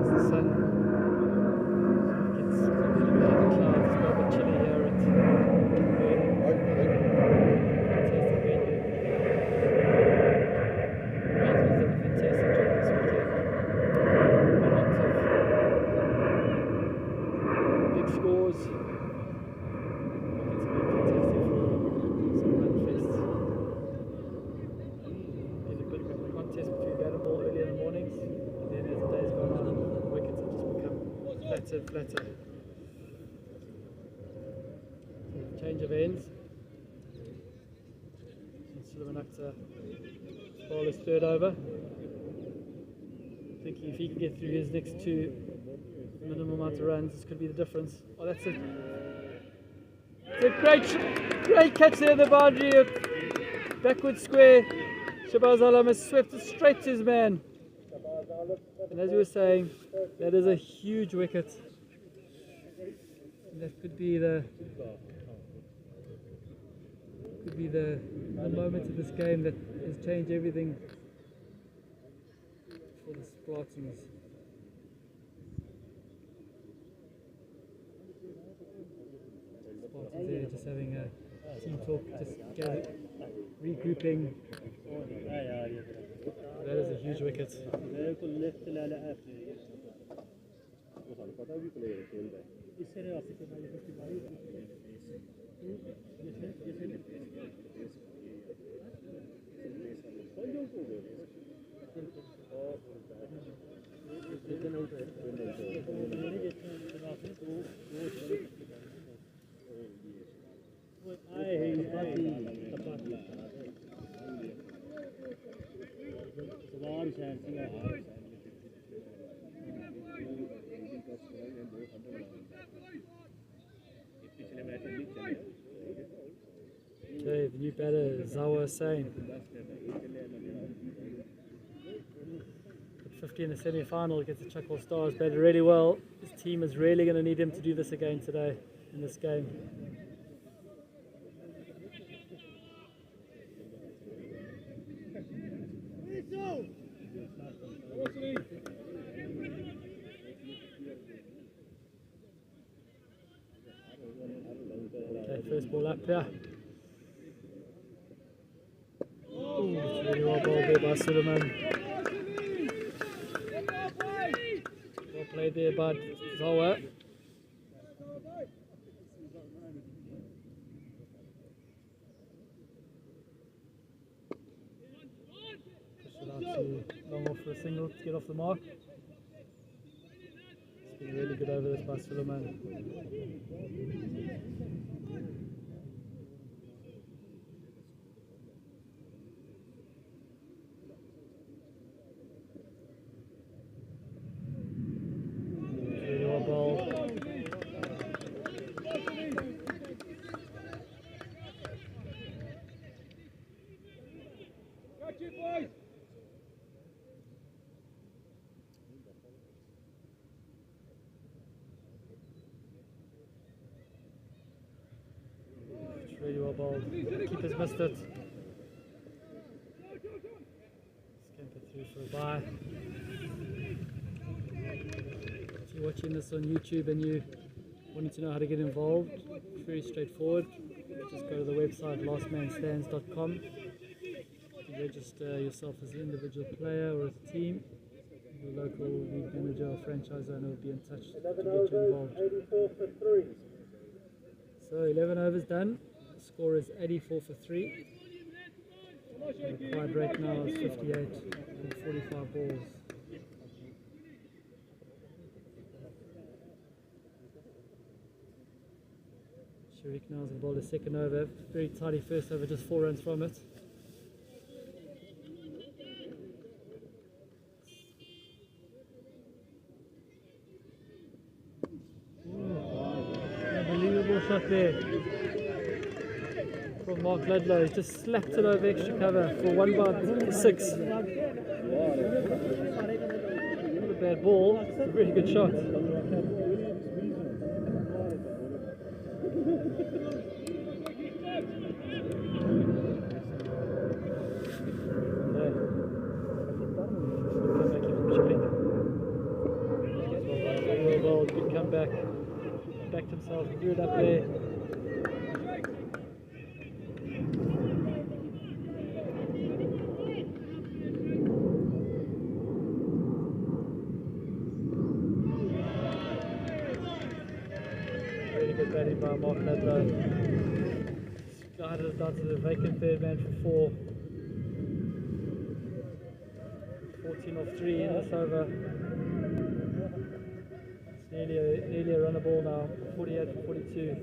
As the sun gets really behind the clouds, it's got a bit chilly here at flatter. Change of ends. Suleiman Akhtar ball his 3rd over. Thinking if he can get through his next 2 minimum amount of runs, this could be the difference. Oh, that's it. It's a great catch there at the boundary. Backward square. Shahbaz Alam has swept it straight to his man. And as you were saying, that is a huge wicket. And that could be the moment of this game that has changed everything for the Spartans. Spartans there just having a team talk, just regrouping. That is a huge wicket. Okay, the new batter, Zawa Sain. At 50 in the semi-final, gets a Chuckle Stars, batted really well. His team is really going to need him to do this again today in this game. Okay, first ball up here. Ooh, it's really well bowled there by Suleiman. Well played there by Zawa. Push it out to long off for a single to get off the mark. It's been really good over this by Suleiman. Really well bowled. Keeper's missed it. Scamper through for a bye. If you're watching this on YouTube and you wanting to know how to get involved, it's very straightforward. Just go to the website lastmanstands.com to register yourself as an individual player or as a team. Your local league manager or franchise owner will be in touch to get you involved. So 11 overs done. The score is 84 for 3. The required rate now is 58 and 45 balls. Sharik now has bowled a second over. Very tidy first over, just 4 runs from it. Unbelievable shot there from Mark Ludlow. He just slapped it over extra cover for 1 by 6. Not a bad ball, it's a very good shot. Well, good comeback. Backed himself, threw it up there. Really good batting by Mark Ludlow. Guided it down to the vacant third man for 4. 14 off 3 in this over. Nearly a runner ball now, 48 for 42.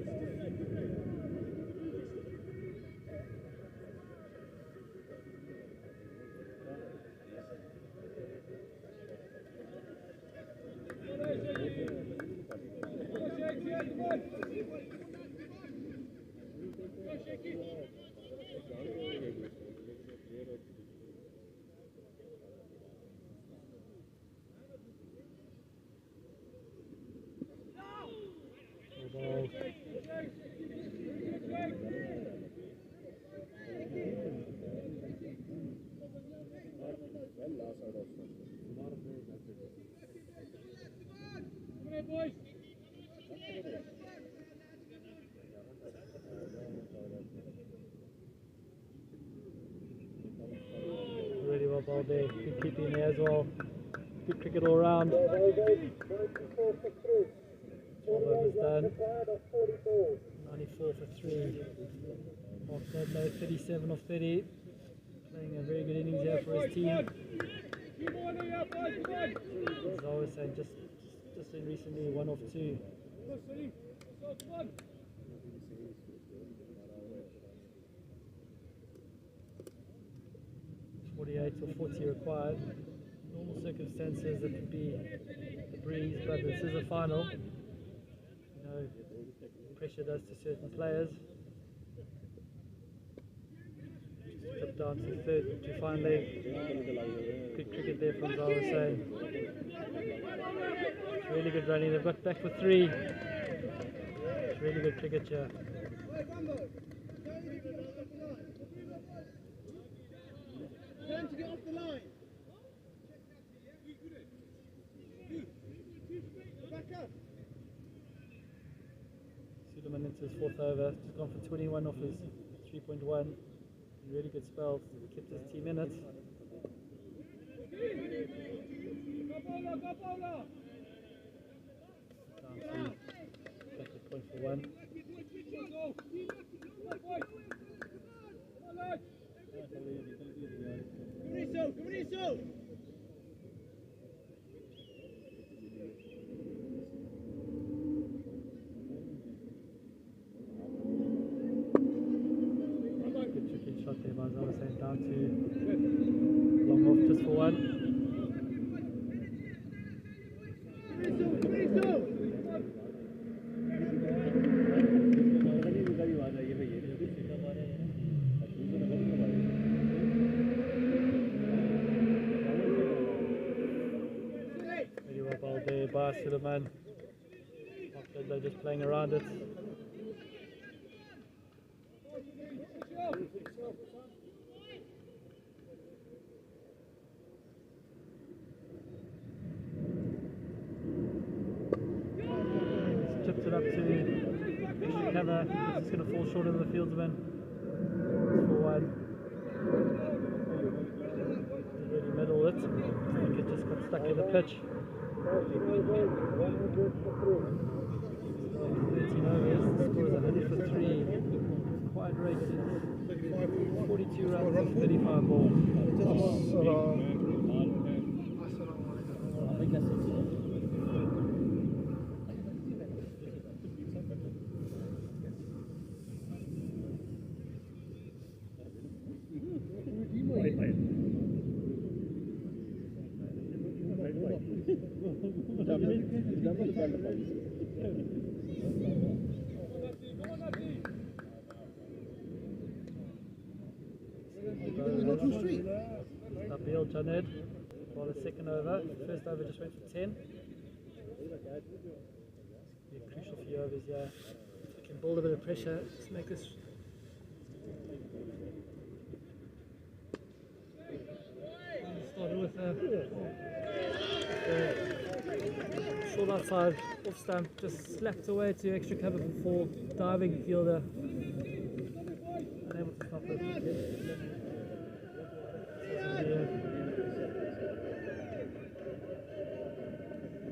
well bowled there. Good keeping there as well. Good cricket all round. 12 overs done. 94 for 3. Mark Dudlow, 37 of 30. Playing a very good innings here for his team. As I was saying, just in recently, 1 of 2. 48 or 40 required. Normal circumstances, it could be a breeze, but this is a final. You know, pressure does to certain players. Just down to third to fine leg. Good cricket there from Zara saying. Really good running. They've got back for 3. It's really good cricket here. Time to get off the line. Back up. Suleiman into his 4th over. Just gone for 21 off his 3.1. Really good spells. Kept his team in it. Down 3. Back to point for 1. Good tricky shot there by Zara saying down to long off just for 1. Very well bowled there by Suleiman. They're just playing around it. Chips it up to extra cover. It's going to fall short of the fieldsman. It's for 1. Really middle it. I think it just got stuck in the pitch. 13 overs. The score is 100 for 3. Quite rated. 42 runs and 35 balls. Nabil Janed, ball a 2nd over. 1st over just went for 10. Be a crucial few overs here. If we can build a bit of pressure, let's make this. Started with a short outside off stump, just slapped away to extra cover for 4. Diving fielder. Unable to stop it.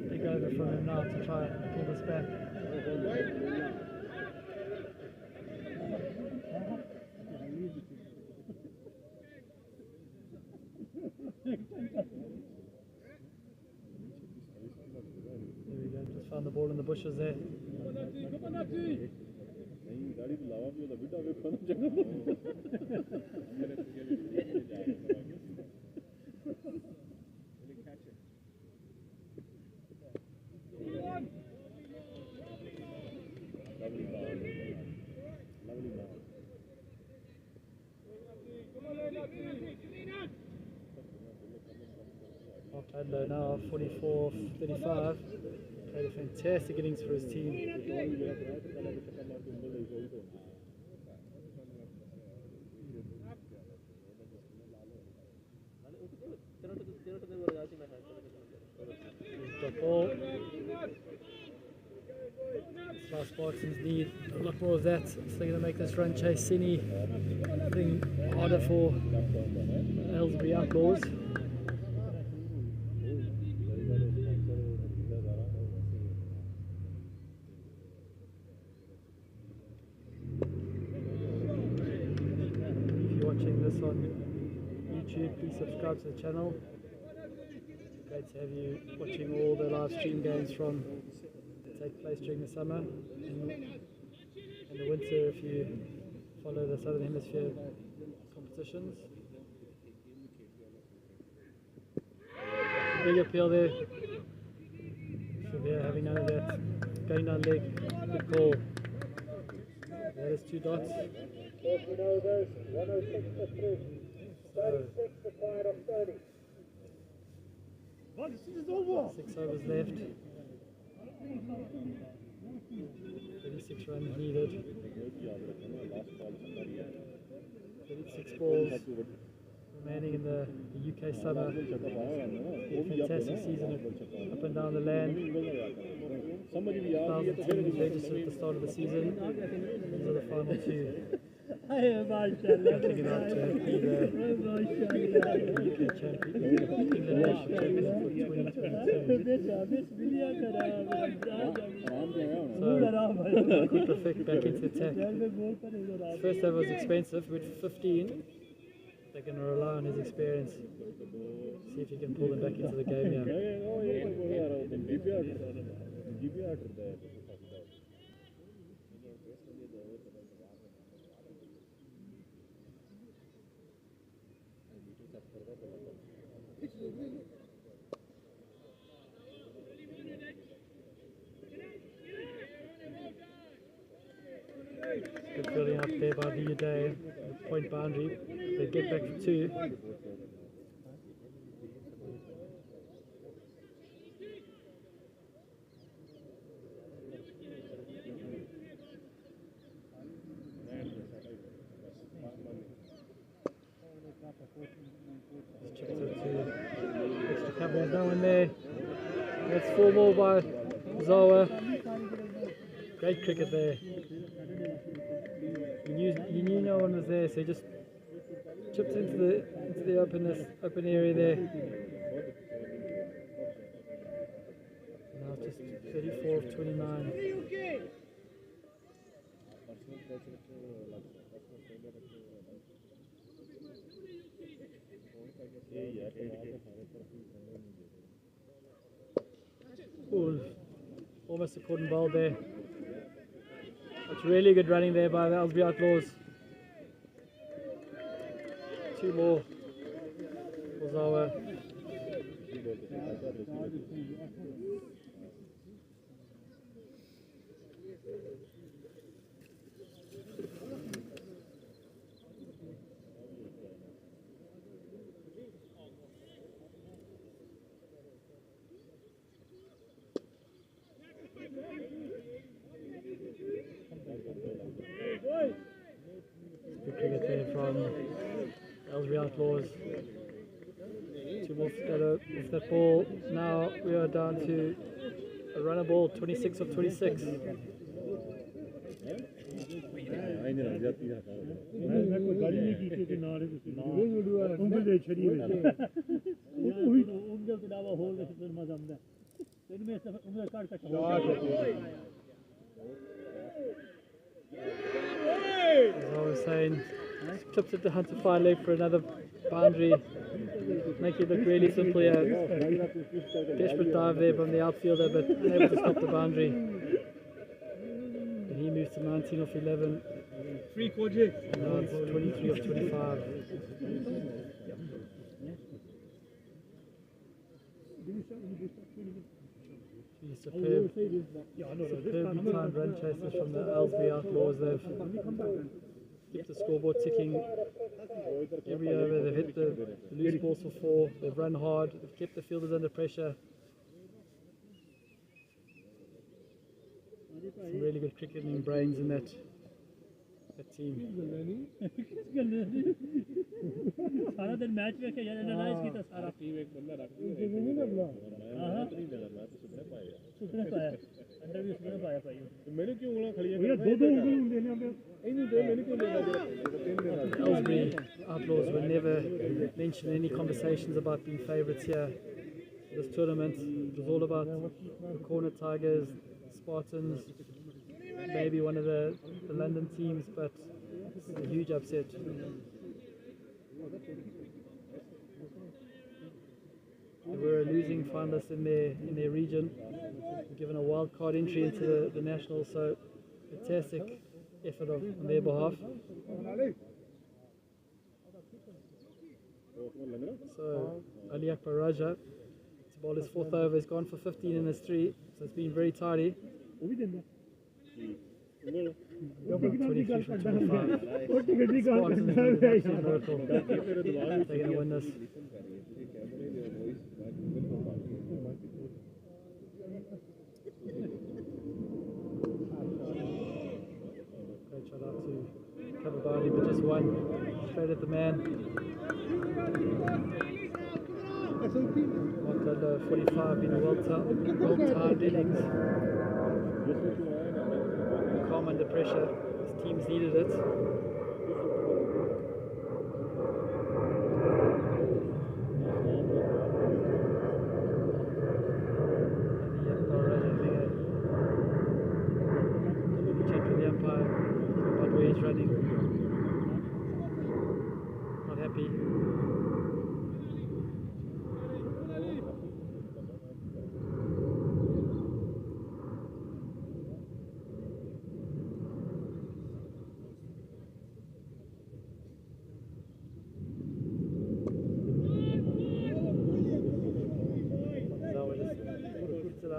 Big over from him now to try and pull this back. There we go, just found the ball in the bushes there. Adlo now 44-35. Played a fantastic innings for his team. Got ball. Slough Spartans need a lot more of that, so they're going to make this run chase anything harder for Aylesbury Outlawz. If you're watching this on YouTube, please subscribe to the channel. Great to have you watching all the live stream games from that take place during the summer and the winter if you follow the Southern Hemisphere competitions. Big appeal there. Severe having none of that. Going down leg. Good call. That is 2 dots. 14 overs, 106 for 3. 36 required of 30. 6 overs left. 36 runs needed. 36 balls remaining in the UK summer. Fantastic season up and down the land. 1,000 teams registered at the start of the season. These are the final 2. Battling it out to be the UK champion, England national champion for 2022. So, quick effect back into attack. First over was expensive with 15. They're going to rely on his experience. See if he can pull them back into the game here. Good fielding up there by the Day. Point boundary. They get back for 2. Just chipped it to extra cover. No one there. That's 4 more by Zawa. Great cricket there. You knew no one was there, so he just chips into the open area there. Now just 34 of 29. Ooh, almost a cotton ball there. That's really good running there by the Aylesbury Outlawz. 2 more for Zawa. Good cricket there from Aylesbury Outlawz. 2 more to go with that ball. Now we are down to a runner ball, 26 of 26. As I was saying, clips it down to 5 leg for another boundary. Make it look really simple here. Desperate dive there from the outfielder, but unable to stop the boundary. And he moves to 19 off 11. And now it's 23 off 25. Superbly timed run chases from the Aylesbury Outlawz. They've kept the scoreboard ticking every over. They've hit the loose balls for 4. They've run hard. They've kept the fielders under pressure. Some really good cricketing brains in that team. सारा दिन match में क्या analyse किया था सारा team एक बंदा रख दिया नहीं लगला हां सुनने पाया ਮੈਨੂੰ ਕਿਉਂ ਉਂਗਲਾਂ ਖੜੀਆਂ ਕਰ ਦੋ ਦੋ ਉਂਗਲ ਹੁੰਦੇ ਨੇ ਆਪੇ ਇਹਨੂੰ ਦੇ ਮੈਨੂੰ ਕਿਉਂ ਦੇਣਾ ਜਿਹੜਾ Aylesbury Outlawz were never mentioned in any conversations about being favourites here. This tournament it was all about the Corner Tigers, Spartans, maybe one of the London teams, but it's a huge upset. They were a losing finalist in their region, given a wild card entry into the Nationals, so fantastic effort on their behalf. So Ali Akbar Raja to bowl his fourth over, has gone for 15 in his 3, so it's been very tidy. 23 from 25. Spartans made an absolute miracle. They're going to win this. Great shot out to Kababadi, but just one straight at the man. Mark 45 been a well-timed innings. Calm under pressure. His teams needed it. Running, not happy.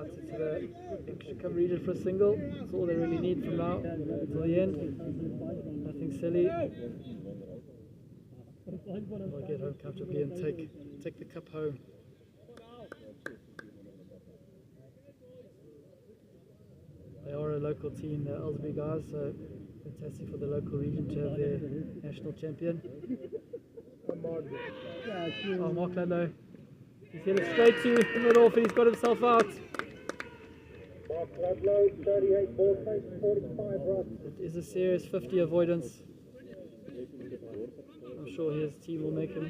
To the extra cover region for a single. That's all they really need from now until the end. Nothing silly. I'll get home comfortably and take the cup home. They are a local team, the Aylesbury guys, so fantastic for the local region to have their national champion. Oh, Mark Ludlow. He's hit it straight to the middle off and he's got himself out. Mark Ludlow, 38 ball face, 45 runs. It is a serious 50 avoidance. I'm sure his team will make him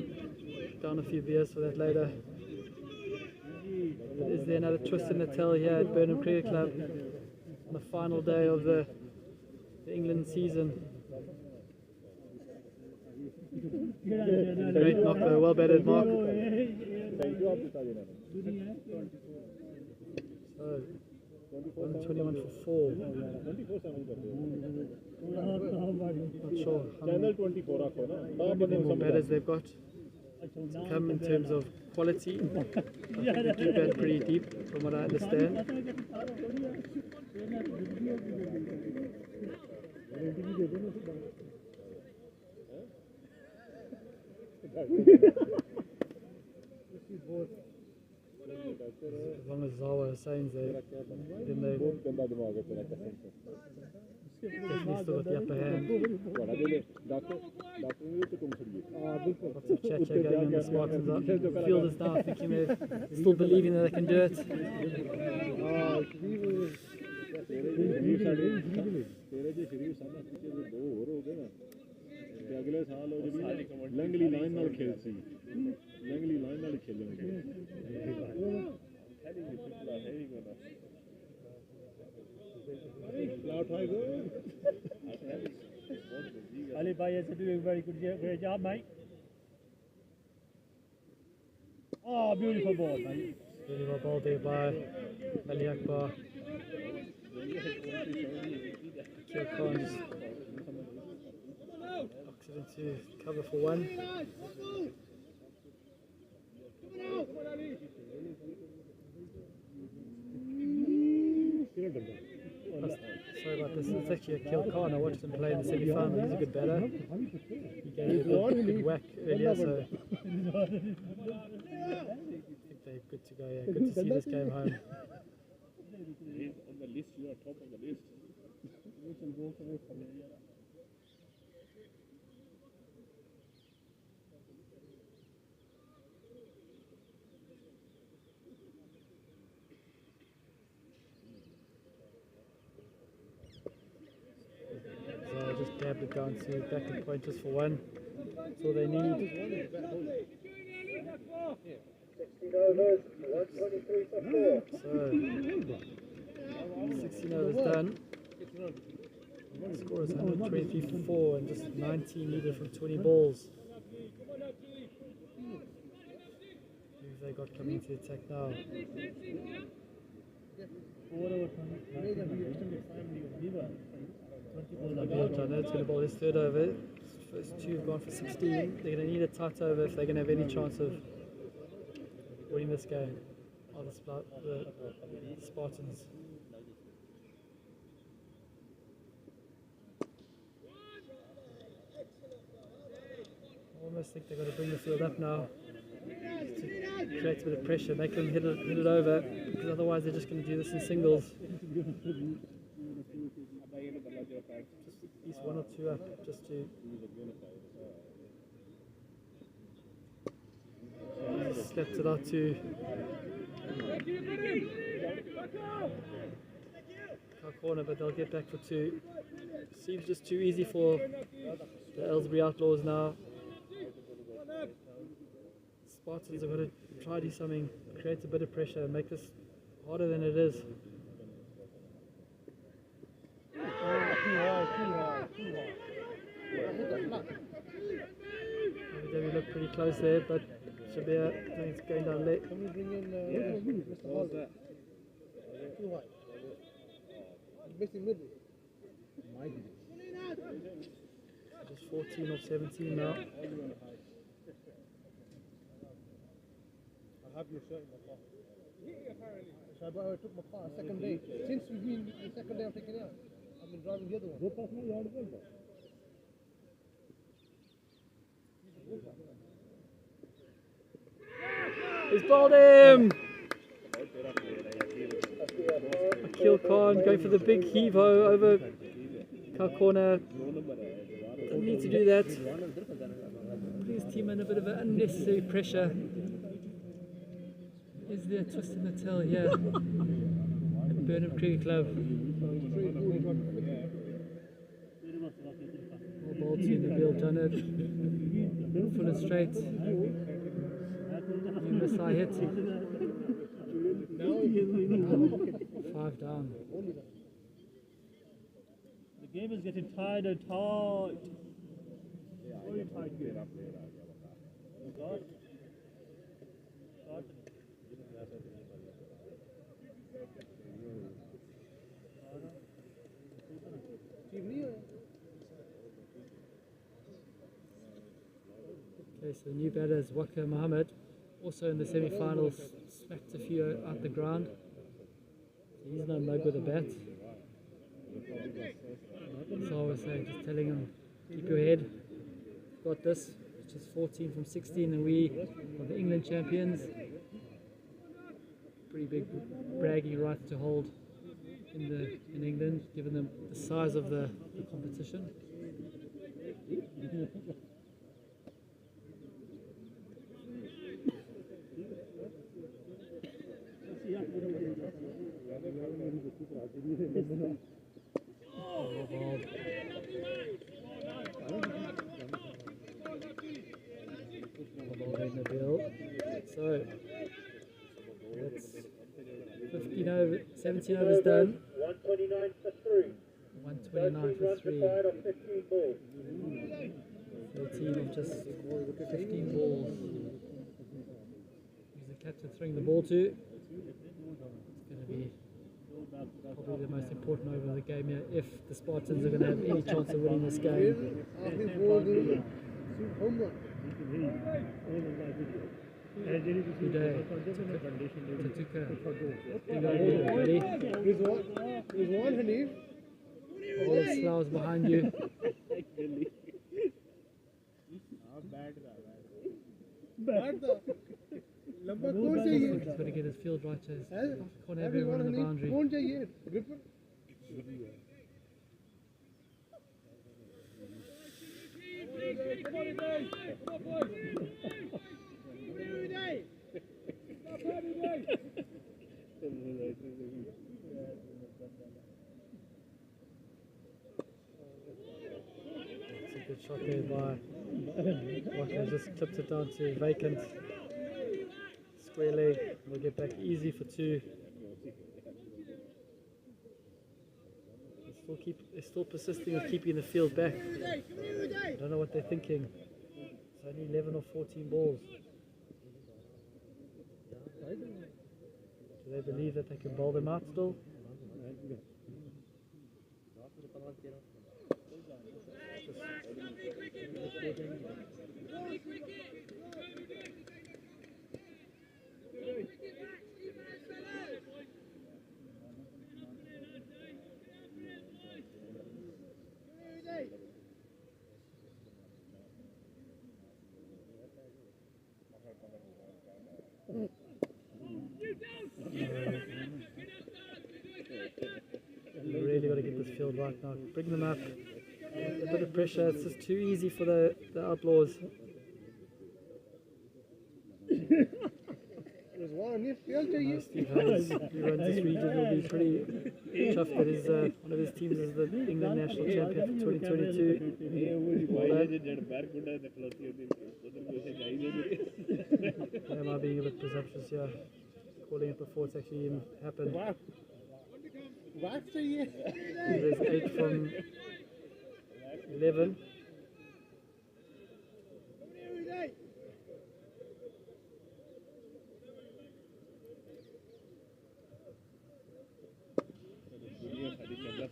down a few beers for that later. But is there another twist in the tail here at Burnham Cricket Club on the final day of the England season? Great knock though, well batted Mark. So, 121 for 4. Not sure how many more batters they've got to come in terms of quality. I think they do bat pretty deep from what I understand. As long as Zawa Hussein's there, then they definitely still got the upper hand. Lots of chat going on the Spartans. The fielders now thinking they're still believing that they can do it. Ali Bhai is doing very great job, mate. Oh, beautiful ball, mate. Really well bowled there by Ali Akbar. Akil Khan just knocks it into cover for 1. Sorry about this, it's actually Akil Khan. I watched him play in the semi-final. He's a good batter. He gave a good whack earlier, so I think they're good to go. Yeah, good to see this game home. He's on the list, you are top of the list. ground to back and point just for one. That's all they need. 16 overs, 123 for 4. So 16 overs done. The score is 123 for 4 and just 19 needed from 20 balls. Who have they got coming to attack now? Nabil Janet's going to bowl his third over. First two have gone for 16. They're going to need a tight over if they're going to have any chance of winning this game. Oh, the Spartans. I almost think they've got to bring the field up now to create a bit of pressure, make them hit it over, because otherwise they're just going to do this in singles. Just at least one or two up, just to slapped it out to our corner, but they'll get back for two. Seems just too easy for the Aylesbury Outlawz now. Spartans are going to try to do something, create a bit of pressure, and make this harder than it is. We look pretty close there, but Shabir, I think it's going down late. Can we bring in Mr. Hall? Too high. Missing middle. Just 14 or 17 now. I have your shirt in my car. I took my car second day. Since we've been the second day I'm taking it out, I've been driving the other one. He's bowled him! Akil Khan going for the big heave-ho over car corner. Doesn't need to do that. Put his team under a bit of unnecessary pressure. Is there a twist in the tail here at Burnham Cricket Club? All ball to Nabil Janet. Full and straight. You miss our hit. 5 down. The game is getting tight and tight. Very tight game. Okay, so the new batter is Waka Mohammed. Also in the semi-finals, smacked a few out the ground. So he's no mug with a bat. So I was saying, just telling him, keep your head, got this. It's just 14 from 16 and we are the England champions. Pretty big bragging right to hold in England, given them the size of the competition. So that's 17 overs done. 129 for 3. 129 for 3. 15 balls. 13 of just 15 balls. He's the captain throwing the ball to. It's going to be probably the most important over of the game here if the Spartans are going to have any chance of winning this game. Good day. Ready? Here's one, Hanif. All of Slough's behind you. He's got to get his field right. Can't have everyone on the boundary. clips it down to vacant. Square leg. We'll get back easy for 2. They're still persisting with keeping the field back. I don't know what they're thinking. It's only 11 or 14 balls. Do they believe that they can bowl them out still? Really got to get this field right now. Bring them up. A bit of pressure. It's just too easy for the Outlaws. Steve Hayes, who runs this region, will be pretty chuffed that one of his teams is the England national champion for 2022. Well done. Am I being a bit presumptuous here? Calling it before it's actually even happened. There's 8 from 11.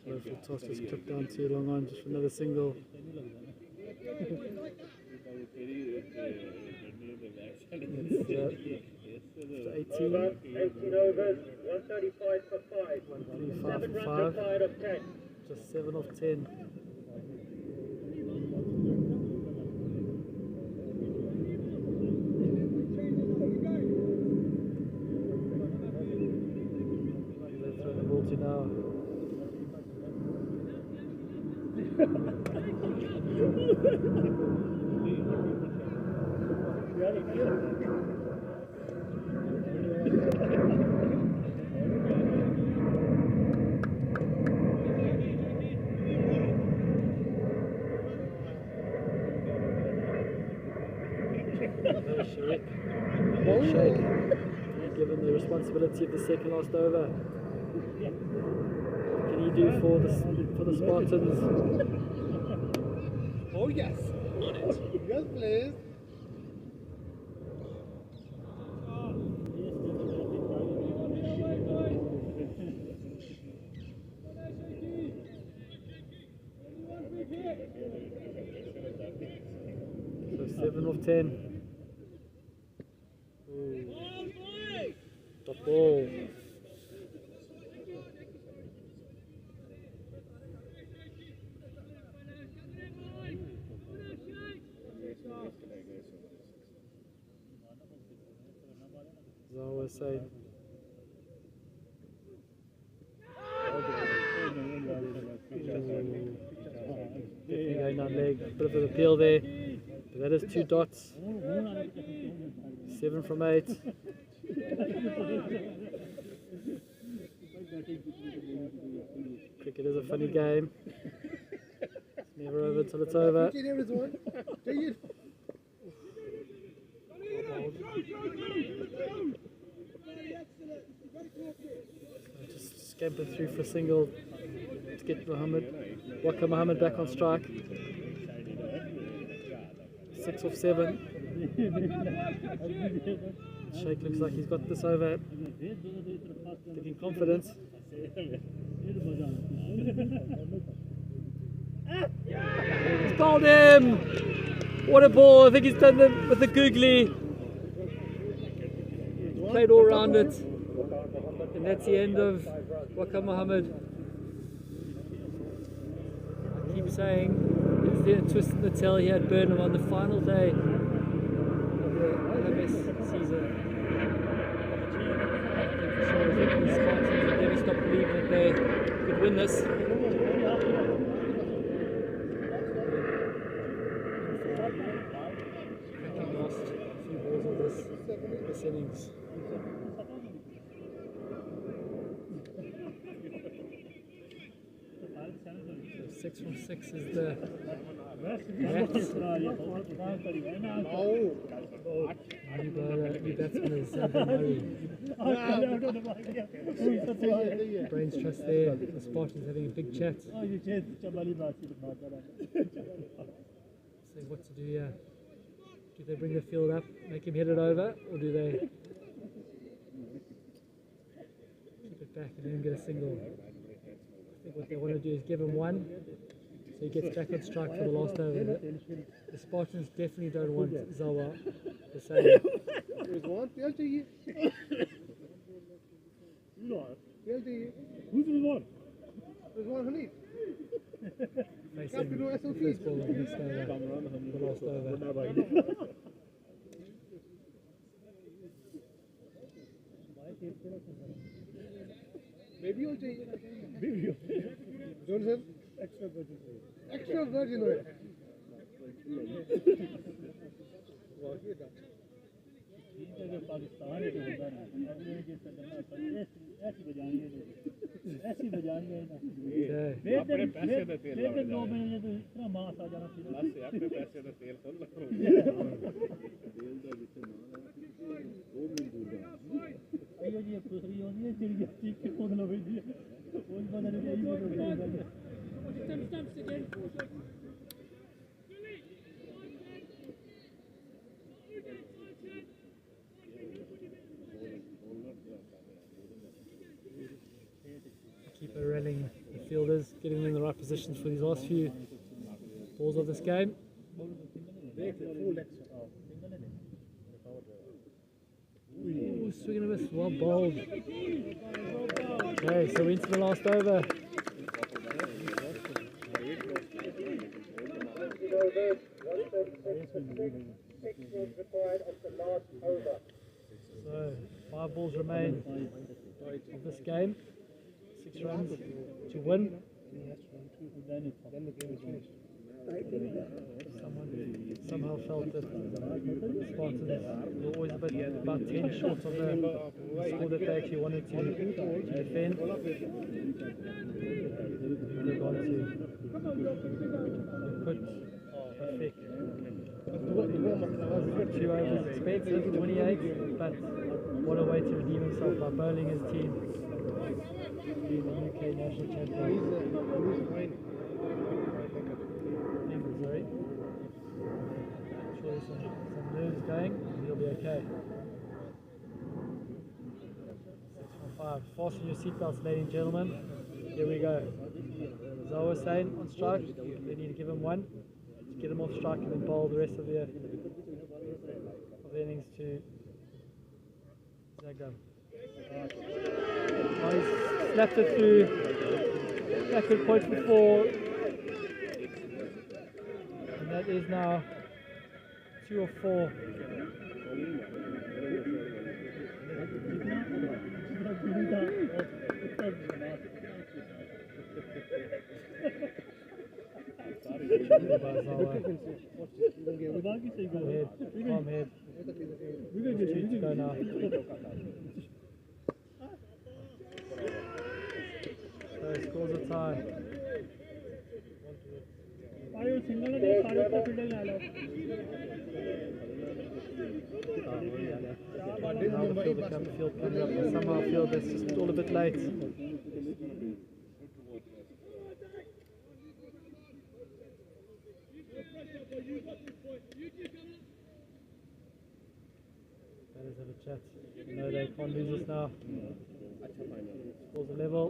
Beautiful toss, just clipped down too long on, just for another single. It's 18 overs, 135 for 5. 135 7 for runs 5. required of 10. Just 7 of 10. They throw the ball to now. Shake. Given the responsibility of the second last over. What can he do for the Spartans? Oh yes. Yes, please. So 7 of 10. Top ball. As I always say. Definitely going down leg. Bit of an appeal there. But that is 2 dots. 7 from 8. Cricket is a funny game. It's never over till it's over. Just scampering through for a single to get Waka Mohammed back on strike. 6 of 7. Sheikh looks like he's got this over. Taking confidence. He's bowled him! What a ball! I think he's done them with the googly. Played all around it. And that's the end of Waka Mohammed. I keep saying it's the twist in the tail he had Burnham on the final day of the LMS season. I think the Spartans would never stop believing that they could win this. Cracking lost a few balls of this innings. So 6 from 6 is the new batsman is Brains trust there. The Spartans having a big chat. Say what to do here. Do they bring the field up, make him head it over, or do they keep it back and let him get a single? I think what they want to do is give him one, so he gets back on strike for the last over. The Spartans definitely don't want Zawa. They're saying, facing the first ball of the next over, the last over. Maybe you'll change it. Johnson? Extra virgin oil. अपने पैसे का तेल लग जाए 2 महीने तो इतना मास आ जाना चाहिए बस अपने पैसे का तेल सब लग तेल ਦਾ ਜਿੱਥੇ ਮਾਲ ਆ 2 ਮਿੰਟ ਦੂਰ ਦਾ ਅਈਓ ਜੀ ਦੂਸਰੀ ਹੋਣੀ ਹੈ ਜਿਹੜੀ ਚੀਕ ਕੇ ਖੋਦ ਲਵੇ ਜੀ ਕੋਈ ਪਤਾ ਨਹੀਂ ਆਈ ਹੋ ਗਿਆ step again Keeper rallying the fielders, getting them in the right positions for these last few balls of this game. Ooh, swing and a miss, well bowled. Okay, so into the last over. So 5 balls remain of this game. 6 runs to win. Someone somehow felt that Spartans were always a bit about 10 short of the score that they actually wanted to defend. They've gone to put a thick 2 overs expensive, 28, but what a way to redeem himself by bowling his team. Being the UK national champion. England, sorry. Sure there's some nerves going, he'll be okay. 6 from 5. Fasten your seatbelts, ladies and gentlemen. Here we go. As I was saying, on strike, they need to give him one to get him off strike and then bowl the rest of the innings to Zagam. Oh, he's slapped it through. Backward point for 4. And that is now 2 or 4. Calm head. 2 to go now. So it scores a tie. Now the field coming up, but somehow I feel that's just all a bit late. Let's have a chat. No, they can't lose this now. Scores a level.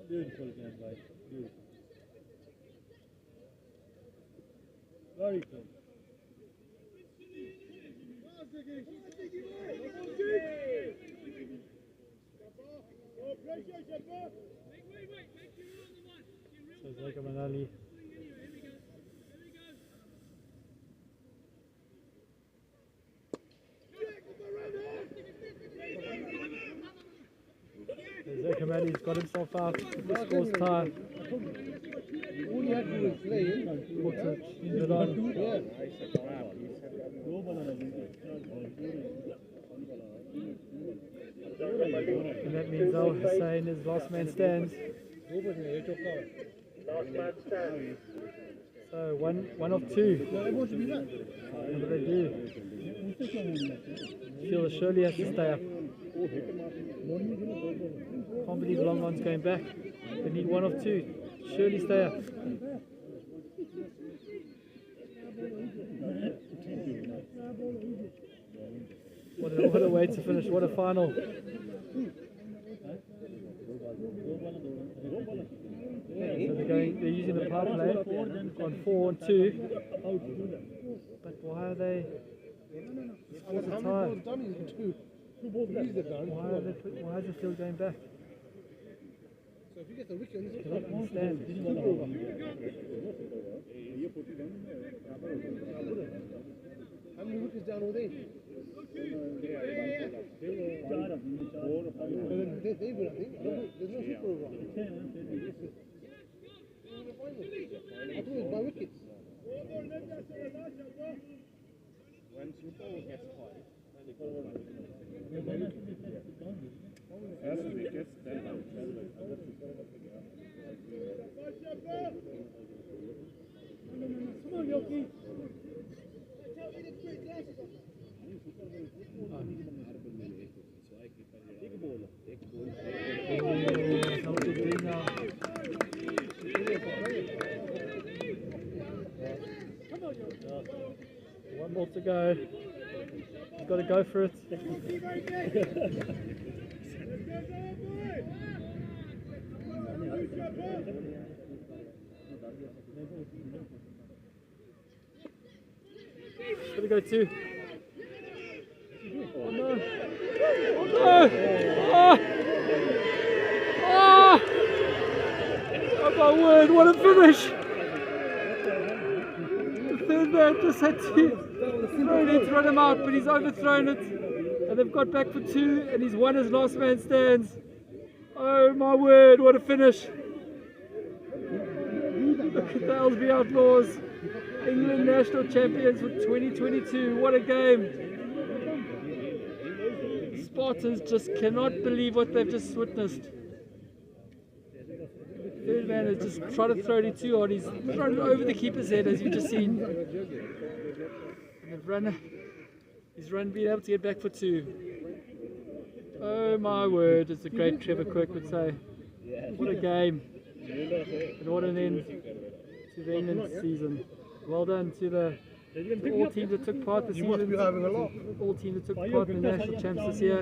Beautiful game, guys. Beautiful. Very cool. So Jacob and Ali. Jacob Ali's got himself out. The score's tied. And that means Al Hussein is last man stands. Last man stands. So one of two. What do they do? Feel surely has to stay up. Can't believe long one's going back. They need one of two. Surely stay up. What a way to finish. What a final. So they're using the power play on 4-2. But why are they? What's the time? Why is the field going back? So if you get the wicket, I don't understand. how many wickets down all day? They win, I think. There's no super over. I thought it was by wickets. When Super gets high, first wickets, then come on, Yoki. One more to go. You've got to go for it. Got to go two. Oh no! Oh no! Oh! Oh! Oh my word! What a finish! The third man just had to throw it in to run him out, but he's overthrown it, and they've got back for two, and he's won his last man stands. Oh my word! What a finish! Look at the Aylesbury Outlawz, England national champions for 2022. What a game! Spartans just cannot believe what they've just witnessed. Third man has just tried to throw it in too hard. He's thrown it over the keeper's head, as you've just seen. And he's been able to get back for two. Oh my word, it's a great Trevor Quirk would say. What a game. And what an end to the England season. Well done to all teams that took part this season. All teams that took part in the national champs this year.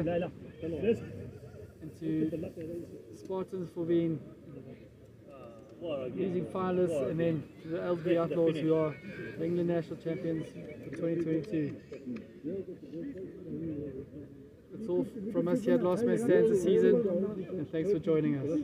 And to Spartans for being losing finalists, and then to the Aylesbury Outlawz, who are the England national champions for 2022. That's all from us here at Last Man Stands this season, and thanks for joining us.